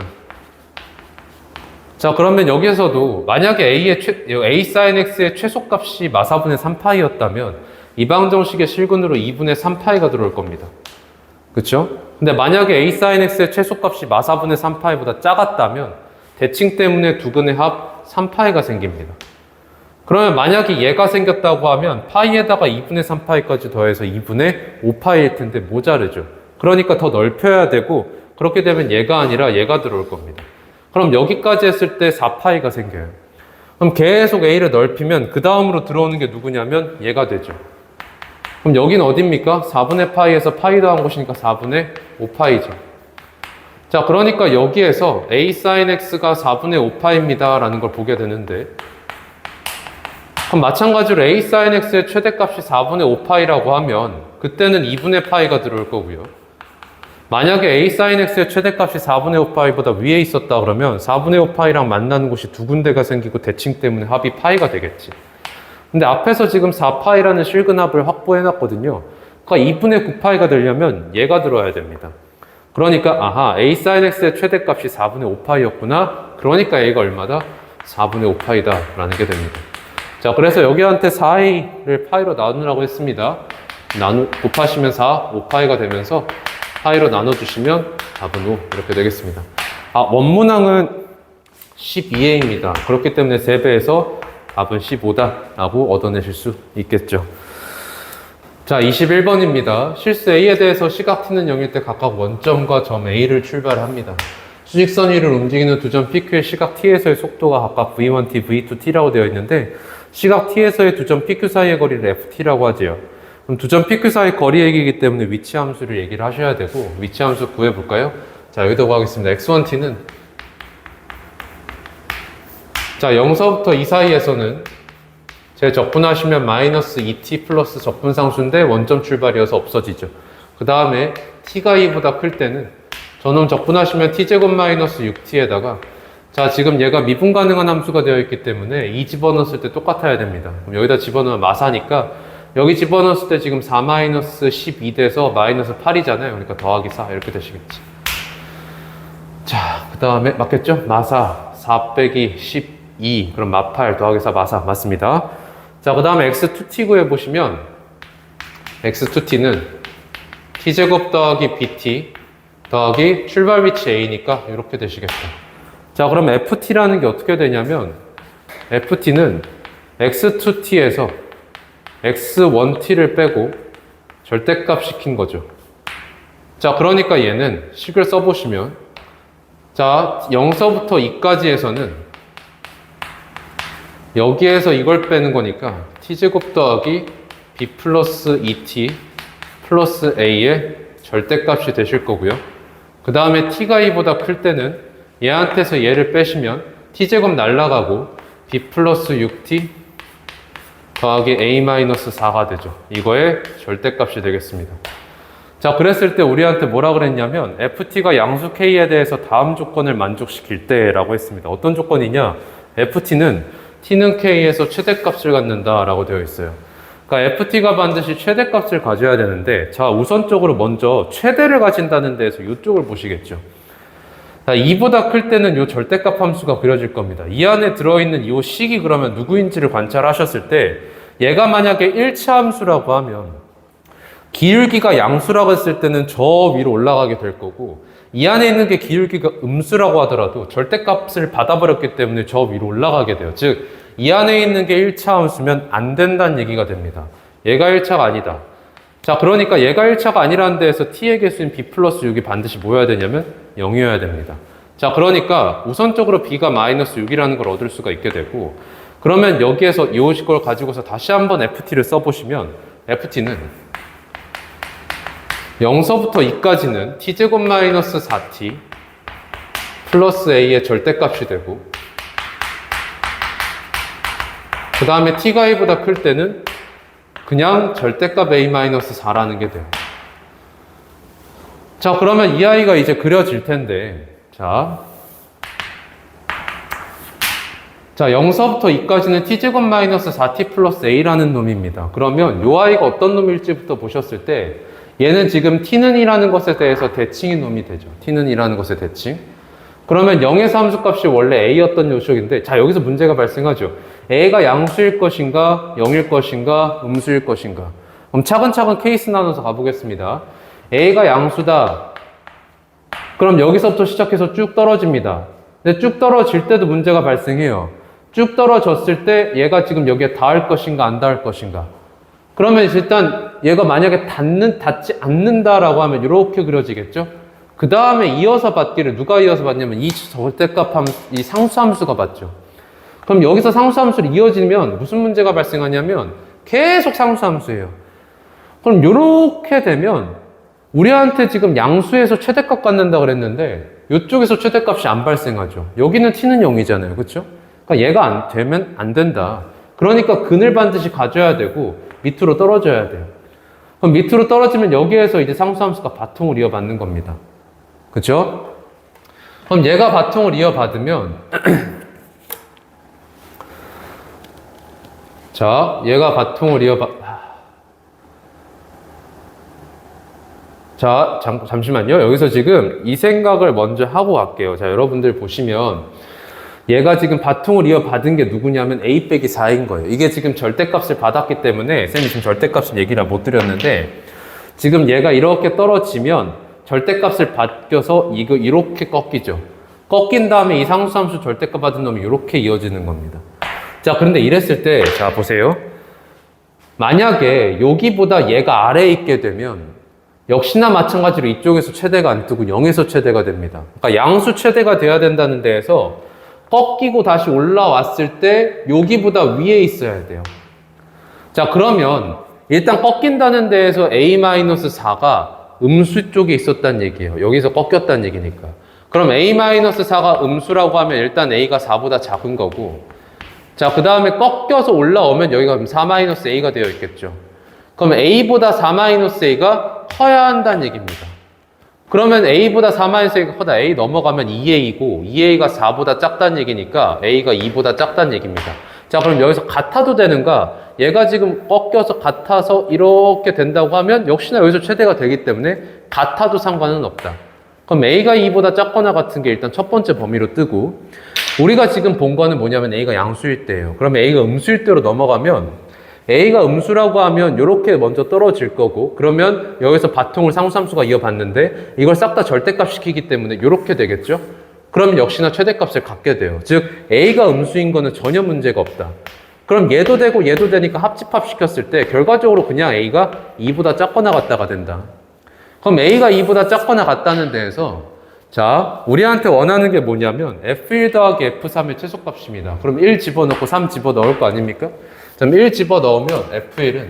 자, 그러면 여기에서도 만약에 a sin x의 최소값이 마사분의 3파이였다면 이 방정식의 실근으로 2분의 3파이가 들어올 겁니다. 그쵸? 근데 만약에 a sin x의 최소값이 마사분의 3파이보다 작았다면 대칭 때문에 두 근의 합 3파이가 생깁니다. 그러면 만약에 얘가 생겼다고 하면 파이에다가 2분의 3파이까지 더해서 2분의 5파이일 텐데 모자르죠. 그러니까 더 넓혀야 되고, 그렇게 되면 얘가 아니라 얘가 들어올 겁니다. 그럼 여기까지 했을 때 4파이가 생겨요. 그럼 계속 a를 넓히면 그 다음으로 들어오는 게 누구냐면 얘가 되죠. 그럼 여기는 어딥니까? 4분의 파이에서 파이 더한 곳이니까 4분의 5파이죠. 자, 그러니까 여기에서 a sin x가 4분의 5파입니다 라는 걸 보게 되는데, 그럼 마찬가지로 a sin x의 최대값이 4분의 5파이라고 하면 그때는 2분의 파이가 들어올 거고요. 만약에 a sin x의 최대값이 4분의 5파이보다 위에 있었다 그러면 4분의 5파이랑 만나는 곳이 두 군데가 생기고 대칭 때문에 합이 파이가 되겠지. 근데 앞에서 지금 4파이라는 실근합을 확보해 놨거든요. 그러니까 2분의 9파이가 되려면 얘가 들어야 됩니다. 그러니까 a sin x의 최대값이 4분의 5파이였구나. 그러니까 a가 얼마다? 4분의 5파이다 라는 게 됩니다. 자, 그래서 여기한테 4a를 파이로 나누라고 했습니다. 곱하시면 4, 5파이가 되면서 파이로 나눠주시면 답은 5 이렇게 되겠습니다. 원문항은 12a입니다. 그렇기 때문에 3배에서 답은 15다 라고 얻어내실 수 있겠죠. 자, 21번입니다. 실수 a에 대해서 시각 t는 0일 때 각각 원점과 점 a를 출발합니다. 수직선 위를 움직이는 두 점 PQ의 시각 t에서의 속도가 각각 v1t, v2t라고 되어 있는데 시각 t에서의 두 점 PQ 사이의 거리를 ft라고 하지요. 그럼 두 점 PQ 사이 거리 얘기이기 때문에 위치 함수를 얘기를 하셔야 되고, 위치 함수 구해볼까요? 자, 여기다 구하겠습니다. x1t는 자, 0서부터 2 사이에서는 적분하시면 마이너스 2t 플러스 적분상수인데 원점 출발이어서 없어지죠. 그 다음에 t가 2보다 클 때는 저놈 적분하시면 t제곱 마이너스 6t에다가 자, 지금 얘가 미분 가능한 함수가 되어 있기 때문에 2 집어넣었을 때 똑같아야 됩니다. 그럼 여기다 집어넣으면 마사니까 여기 집어넣었을 때 지금 4-12 돼서 마이너스 8이잖아요. 그러니까 더하기 4 이렇게 되시겠지. 자, 그 다음에 맞겠죠? 마사 4 빼기 12 그럼 마8 더하기 4 마사 맞습니다. 자, 그 다음에 x2t 구해보시면 x2t는 t제곱 더하기 bt 더하기 출발 위치 a니까 이렇게 되시겠다. 자, 그럼 ft라는 게 어떻게 되냐면 ft는 x2t에서 x1t를 빼고 절대값 시킨 거죠. 자, 그러니까 얘는 식을 써보시면 자, 0서부터 2까지에서는 여기에서 이걸 빼는 거니까 t제곱 더하기 b 플러스 2t 플러스 a의 절대값이 되실 거고요. 그 다음에 t가 2보다 클 때는 얘한테서 얘를 빼시면 t제곱 날라가고 b 플러스 6t 더하기 a-4가 되죠. 이거의 절대값이 되겠습니다. 자, 그랬을 때 우리한테 뭐라 그랬냐면 ft가 양수 k에 대해서 다음 조건을 만족시킬 때라고 했습니다. 어떤 조건이냐? ft는 t는 k에서 최대값을 갖는다 라고 되어 있어요. 그러니까 ft가 반드시 최대값을 가져야 되는데, 자, 우선적으로 먼저 최대를 가진다는 데에서 이쪽을 보시겠죠. 자, 2보다 클 때는 이 절대값 함수가 그려질 겁니다. 이 안에 들어있는 이 식이 그러면 누구인지를 관찰하셨을 때 얘가 만약에 1차 함수라고 하면 기울기가 양수라고 했을 때는 저 위로 올라가게 될 거고, 이 안에 있는 게 기울기가 음수라고 하더라도 절대값을 받아버렸기 때문에 저 위로 올라가게 돼요. 즉, 이 안에 있는 게 1차 함수면 안 된다는 얘기가 됩니다. 얘가 1차가 아니다. 자, 그러니까 얘가 1차가 아니라는 데에서 t의 개수인 b 플러스 6이 반드시 뭐여야 되냐면 0이어야 됩니다. 자, 그러니까 우선적으로 b가 마이너스 6이라는 걸 얻을 수가 있게 되고, 그러면 여기에서 이 걸 가지고서 다시 한번 ft를 써보시면 ft는 0서부터 2까지는 t제곱 마이너스 4t 플러스 a의 절대값이 되고, 그 다음에 t가 2보다 클 때는 그냥 절대값 a-4라는 게 돼요. 자, 그러면 이 아이가 이제 그려질 텐데, 자, 0서부터 2까지는 t제곱 마이너스 4t 플러스 a라는 놈입니다. 그러면 이 아이가 어떤 놈일지부터 보셨을 때, 얘는 지금 t는 이라는 것에 대해서 대칭인 놈이 되죠. t는 이라는 것의 대칭. 그러면 0에서 함수값이 원래 a였던 요식인데, 자, 여기서 문제가 발생하죠. a가 양수일 것인가, 0일 것인가, 음수일 것인가. 그럼 차근차근 케이스 나눠서 가보겠습니다. a가 양수다. 그럼 여기서부터 시작해서 쭉 떨어집니다. 근데 쭉 떨어질 때도 문제가 발생해요. 쭉 떨어졌을 때 얘가 지금 여기에 닿을 것인가, 안 닿을 것인가. 그러면 일단 얘가 만약에 닿지 않는다라고 하면 이렇게 그려지겠죠? 그 다음에 이어서 받기를 누가 이어서 받냐면 이 절대값 함수, 이 상수함수가 받죠. 그럼 여기서 상수함수를 이어지면 무슨 문제가 발생하냐면 계속 상수함수예요. 그럼 이렇게 되면 우리한테 지금 양수에서 최대값 갖는다 그랬는데 이쪽에서 최대값이 안 발생하죠. 여기는 t는 0이잖아요. 그렇죠? 그러니까 얘가 안 되면 안 된다. 그러니까 근을 반드시 가져야 되고 밑으로 떨어져야 돼요. 그럼 밑으로 떨어지면 여기에서 이제 상수함수가 바통을 이어받는 겁니다. 그죠? 그럼 얘가 바통을 이어받으면 자, 얘가 바통을 자, 잠시만요. 여기서 지금 이 생각을 먼저 하고 갈게요. 자, 여러분들 보시면 얘가 지금 바통을 이어받은 게 누구냐면 a 빼기 4인 거예요. 이게 지금 절대값을 받았기 때문에 쌤이 지금 절대값은 얘기를 못 드렸는데, 지금 얘가 이렇게 떨어지면 절대값을 받겨서 이거 이렇게 꺾이죠. 꺾인 다음에 이 상수함수 절대값 받은 놈이 이렇게 이어지는 겁니다. 자, 그런데 이랬을 때, 자, 보세요. 만약에 여기보다 얘가 아래에 있게 되면 역시나 마찬가지로 이쪽에서 최대가 안 뜨고 0에서 최대가 됩니다. 그러니까 양수 최대가 돼야 된다는 데에서 꺾이고 다시 올라왔을 때 여기보다 위에 있어야 돼요. 자, 그러면 일단 꺾인다는 데에서 a-4가 음수 쪽에 있었다는 얘기예요. 여기서 꺾였다는 얘기니까. 그럼 a-4가 음수라고 하면 일단 a가 4보다 작은 거고, 자, 그 다음에 꺾여서 올라오면 여기가 4-a가 되어 있겠죠. 그러면 a보다 4-a가 커야 한다는 얘기입니다. 그러면 a보다 4-a가 커다. a 넘어가면 2a고 2a가 4보다 작다는 얘기니까 a가 2보다 작다는 얘기입니다. 자, 그럼 여기서 같아도 되는가? 얘가 지금 꺾여서 같아서 이렇게 된다고 하면 역시나 여기서 최대가 되기 때문에 같아도 상관은 없다. 그럼 a가 2보다 작거나 같은 게 일단 첫 번째 범위로 뜨고, 우리가 지금 본 거는 뭐냐면 a가 양수일 때예요. 그러면 a가 음수일 때로 넘어가면 a가 음수라고 하면 이렇게 먼저 떨어질 거고, 그러면 여기서 바통을 상수함수가 이어받는데 이걸 싹 다 절대값 시키기 때문에 이렇게 되겠죠? 그럼 역시나 최대값을 갖게 돼요. 즉 a가 음수인 거는 전혀 문제가 없다. 그럼 얘도 되고 얘도 되니까 합집합 시켰을 때 결과적으로 그냥 a가 2보다 작거나 같다가 된다. 그럼 a가 2보다 작거나 같다는 데에서 자, 우리한테 원하는 게 뭐냐면 f1 더하기 f3의 최소값입니다. 그럼 1 집어넣고 3 집어넣을 거 아닙니까? 그럼 1 집어넣으면 f1은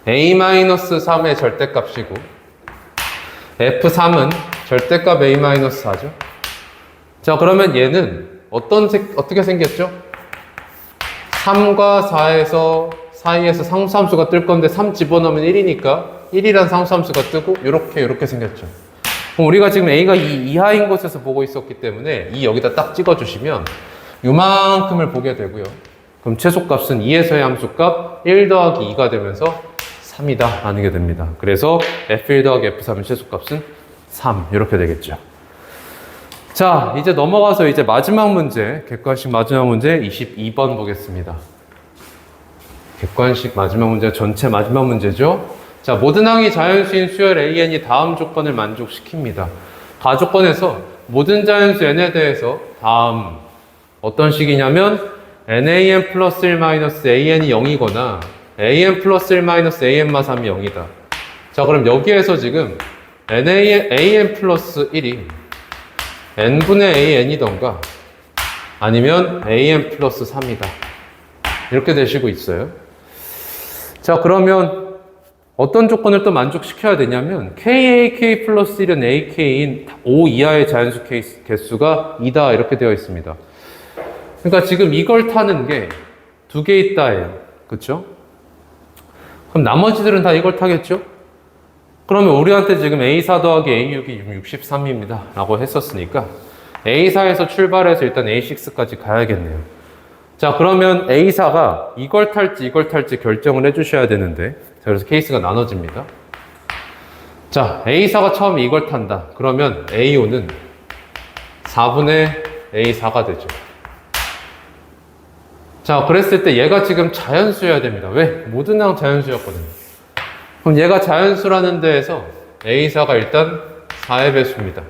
a-3의 절대값이고 f3은 절대값 A-4죠. 자, 그러면 얘는 어떻게 생겼죠? 3과 4에서 사이에서 상수함수가 뜰 건데 3 집어넣으면 1이니까 1이란 상수함수가 뜨고 이렇게 생겼죠. 그럼 우리가 지금 A가 이 이하인 곳에서 보고 있었기 때문에 이 여기다 딱 찍어주시면 요만큼을 보게 되고요. 그럼 최소값은 2에서의 함수값 1 더하기 2가 되면서 3이다 라는 게 됩니다. 그래서 F1 더하기 F3의 최소값은 3 이렇게 되겠죠. 자, 이제 넘어가서 이제 마지막 문제, 객관식 마지막 문제 22번 보겠습니다. 객관식 마지막 문제, 전체 마지막 문제죠. 자, 모든 항이 자연수인 수열 AN이 다음 조건을 만족시킵니다. 가조건에서 모든 자연수 N에 대해서 다음 어떤 식이냐면 NAN 플러스 1 마이너스 AN이 0이거나 AN 플러스 1 마이너스 AN마 3이 0이다. 자, 그럼 여기에서 지금 AN 플러스 1이 n분의 AN이던가 아니면 AN 플러스 3이다. 이렇게 되시고 있어요. 자, 그러면 어떤 조건을 또 만족시켜야 되냐면 KAK 플러스 1은 AK인 5 이하의 자연수 개수가 2다 이렇게 되어 있습니다. 그러니까 지금 이걸 타는 게 두 개 있다예요. 그렇죠? 그럼 나머지들은 다 이걸 타겠죠? 그러면 우리한테 지금 A4 더하기 A6이 63입니다 라고 했었으니까 A4에서 출발해서 일단 A6까지 가야겠네요. 자, 그러면 A4가 이걸 탈지 결정을 해주셔야 되는데, 자, 그래서 케이스가 나눠집니다. 자, A4가 처음에 이걸 탄다. 그러면 A5는 4분의 A4가 되죠. 자, 그랬을 때 얘가 지금 자연수여야 됩니다. 왜? 모든 항 자연수였거든요. 그럼 얘가 자연수라는 데에서 A4가 일단 4의 배수입니다.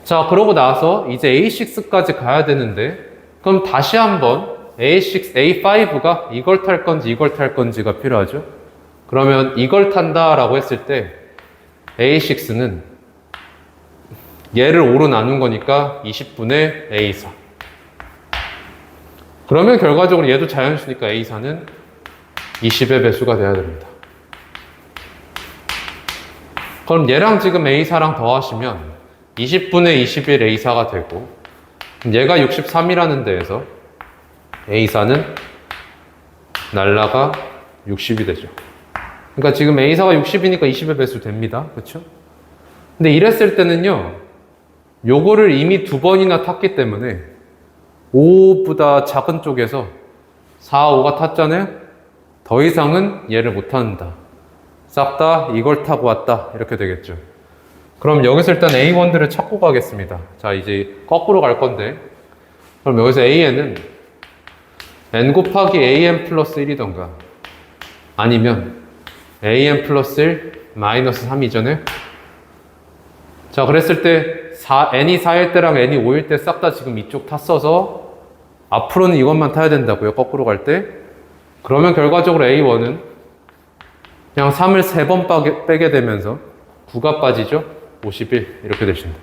자, 그러고 나서 이제 A6까지 가야 되는데, 그럼 다시 한번 A5가 이걸 탈 건지 이걸 탈 건지가 필요하죠. 그러면 이걸 탄다라고 했을 때 A6는 얘를 5로 나눈 거니까 20분의 A4. 그러면 결과적으로 얘도 자연수니까 A4는 20의 배수가 돼야 됩니다. 그럼 얘랑 지금 A4랑 더하시면 20분의 21 A4가 되고, 얘가 63이라는 데에서 A4는 날라가 60이 되죠. 그러니까 지금 A4가 60이니까 20의 배수 됩니다. 그렇죠? 근데 이랬을 때는요, 요거를 이미 2번이나 탔기 때문에 5보다 작은 쪽에서 4, 5가 탔잖아요? 더 이상은 얘를 못 탄다. 싹 다 이걸 타고 왔다. 이렇게 되겠죠. 그럼 여기서 일단 A1들을 찾고 가겠습니다. 자, 이제 거꾸로 갈 건데, 그럼 여기서 AN은 N 곱하기 AN 플러스 1이던가 아니면 AN 플러스 1 마이너스 3이잖아요. 자, 그랬을 때 N이 4일 때랑 N이 5일 때 싹 다 지금 이쪽 탔어서 앞으로는 이것만 타야 된다고요. 거꾸로 갈 때. 그러면 결과적으로 A1은 그냥 3을 3번 빼게 되면서 9가 빠지죠. 51 이렇게 되신다.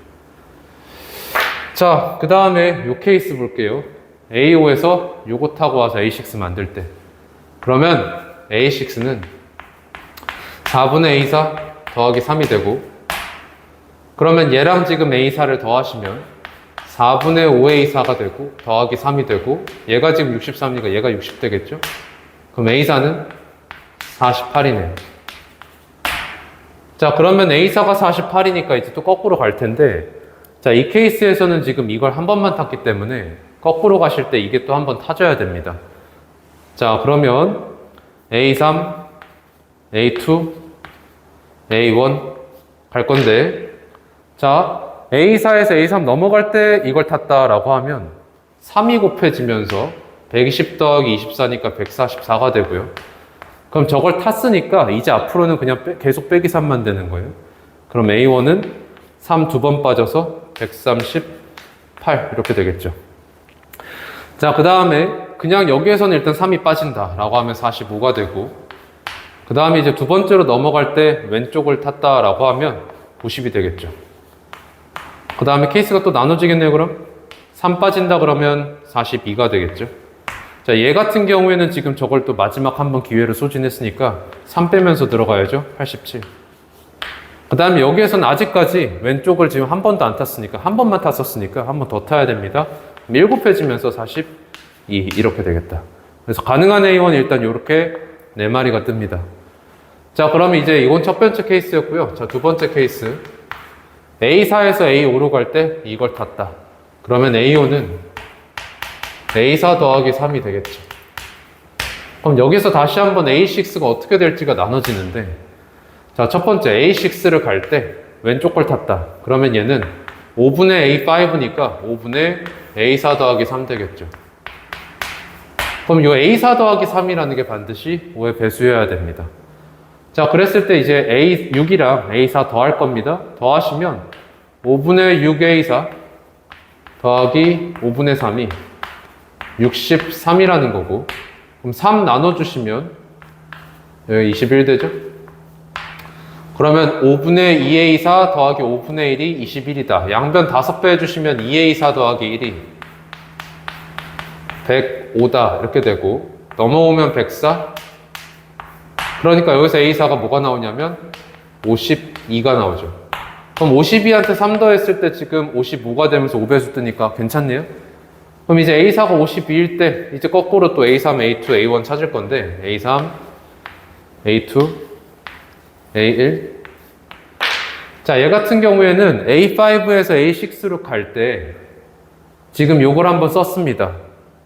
자, 그 다음에 요 케이스 볼게요. A5에서 요거 타고 와서 A6 만들 때, 그러면 A6는 4분의 A4 더하기 3이 되고, 그러면 얘랑 지금 A4를 더하시면 4분의 5A4가 되고 더하기 3이 되고, 얘가 지금 63이니까 얘가 60 되겠죠? 그럼 A4는 48이네요. 자, 그러면 A4가 48이니까 이제 또 거꾸로 갈 텐데, 자, 이 케이스에서는 지금 이걸 한 번만 탔기 때문에 거꾸로 가실 때 이게 또 한 번 타줘야 됩니다. 자, 그러면 A3, A2, A1 갈 건데, 자, A4에서 A3 넘어갈 때 이걸 탔다라고 하면 3이 곱해지면서 120 더하기 24니까 144가 되고요. 그럼 저걸 탔으니까 이제 앞으로는 그냥 계속 빼기 3만 되는 거예요. 그럼 A1은 3 2번 빠져서 138 이렇게 되겠죠. 자, 그 다음에 그냥 여기에서는 일단 3이 빠진다 라고 하면 45가 되고, 그 다음에 이제 두 번째로 넘어갈 때 왼쪽을 탔다라고 하면 90이 되겠죠. 그 다음에 케이스가 또 나눠지겠네요. 그럼 3 빠진다 그러면 42가 되겠죠. 자, 얘 같은 경우에는 지금 저걸 또 마지막 한번 기회를 소진했으니까 3 빼면서 들어가야죠. 87. 그 다음에 여기에서는 아직까지 왼쪽을 지금 한 번도 안 탔으니까, 한 번만 탔었으니까 한 번 더 타야 됩니다. 7 곱해지면서 42 이렇게 되겠다. 그래서 가능한 A1 일단 이렇게 4마리가 뜹니다. 자, 그러면 이제 이건 첫 번째 케이스였고요. 자, 두 번째 케이스. A4에서 A5로 갈 때 이걸 탔다. 그러면 A5는 A4 더하기 3이 되겠죠. 그럼 여기서 다시 한번 A6가 어떻게 될지가 나눠지는데, 자, 첫 번째 A6를 갈 때 왼쪽 걸 탔다. 그러면 얘는 5분의 A5니까 5분의 A4 더하기 3 되겠죠. 그럼 이 A4 더하기 3이라는 게 반드시 5의 배수여야 됩니다. 자, 그랬을 때 이제 A6이랑 A4 더할 겁니다. 더하시면 5분의 6A4 더하기 5분의 3이 63이라는 거고, 그럼 3 나눠주시면 여기 21 되죠? 그러면 5분의 2A4 더하기 5분의 1이 21이다. 양변 5배 해주시면 2A4 더하기 1이 105다. 이렇게 되고, 넘어오면 104. 그러니까 여기서 A4가 뭐가 나오냐면 52가 나오죠. 그럼 52한테 3 더했을 때 지금 55가 되면서 5배수 뜨니까 괜찮네요? 그럼 이제 A4가 52일 때 이제 거꾸로 또 A3, A2, A1 찾을 건데, A3, A2, A1. 자, 얘 같은 경우에는 A5에서 A6로 갈 때 지금 요걸 한번 썼습니다.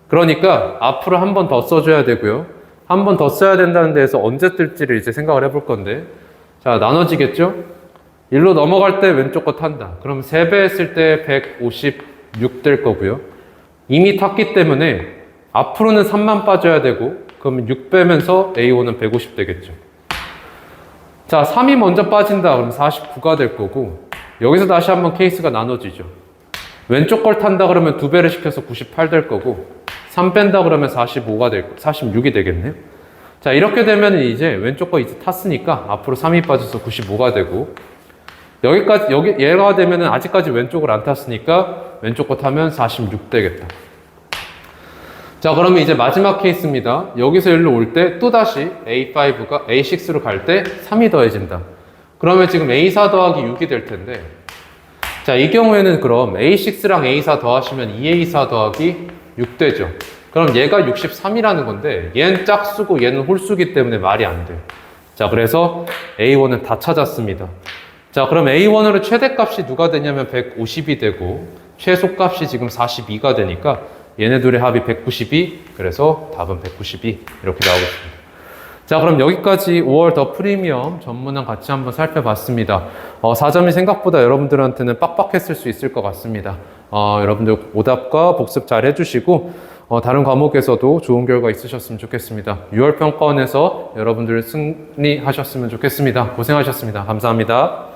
그러니까 앞으로 한 번 더 써줘야 되고요. 한 번 더 써야 된다는 데에서 언제 뜰지를 이제 생각을 해볼 건데, 자, 나눠지겠죠? 1로 넘어갈 때 왼쪽 거 탄다. 그럼 3배 했을 때 156 될 거고요. 이미 탔기 때문에 앞으로는 3만 빠져야 되고, 그러면 6 빼면서 A5는 150 되겠죠. 자, 3이 먼저 빠진다. 그럼 49가 될 거고, 여기서 다시 한번 케이스가 나눠지죠. 왼쪽 걸 탄다 그러면 2배를 시켜서 98 될 거고, 3 뺀다 그러면 45가 될 거, 46이 되겠네요. 자, 이렇게 되면 이제 왼쪽 거 이제 탔으니까 앞으로 3이 빠져서 95가 되고, 여기까지, 얘가 되면은 아직까지 왼쪽을 안 탔으니까 왼쪽 거 타면 46 되겠다. 자, 그러면 이제 마지막 케이스입니다. 여기서 여기로 올 때 또다시 A5가 A6로 갈 때 3이 더해진다. 그러면 지금 A4 더하기 6이 될 텐데, 자, 이 경우에는 그럼 A6랑 A4 더하시면 2A4 더하기 6 되죠. 그럼 얘가 63이라는 건데, 얘는 짝수고 얘는 홀수기 때문에 말이 안 돼. 자, 그래서 A1은 다 찾았습니다. 자, 그럼 A1으로 최대값이 누가 되냐면 150이 되고, 최소값이 지금 42가 되니까 얘네 둘의 합이 192, 그래서 답은 192 이렇게 나오겠습니다. 자, 그럼 여기까지 5월 더 프리미엄 전문항 같이 한번 살펴봤습니다. 4점이 생각보다 여러분들한테는 빡빡했을 수 있을 것 같습니다. 여러분들 오답과 복습 잘 해주시고, 다른 과목에서도 좋은 결과 있으셨으면 좋겠습니다. 6월 평가원에서 여러분들 승리하셨으면 좋겠습니다. 고생하셨습니다. 감사합니다.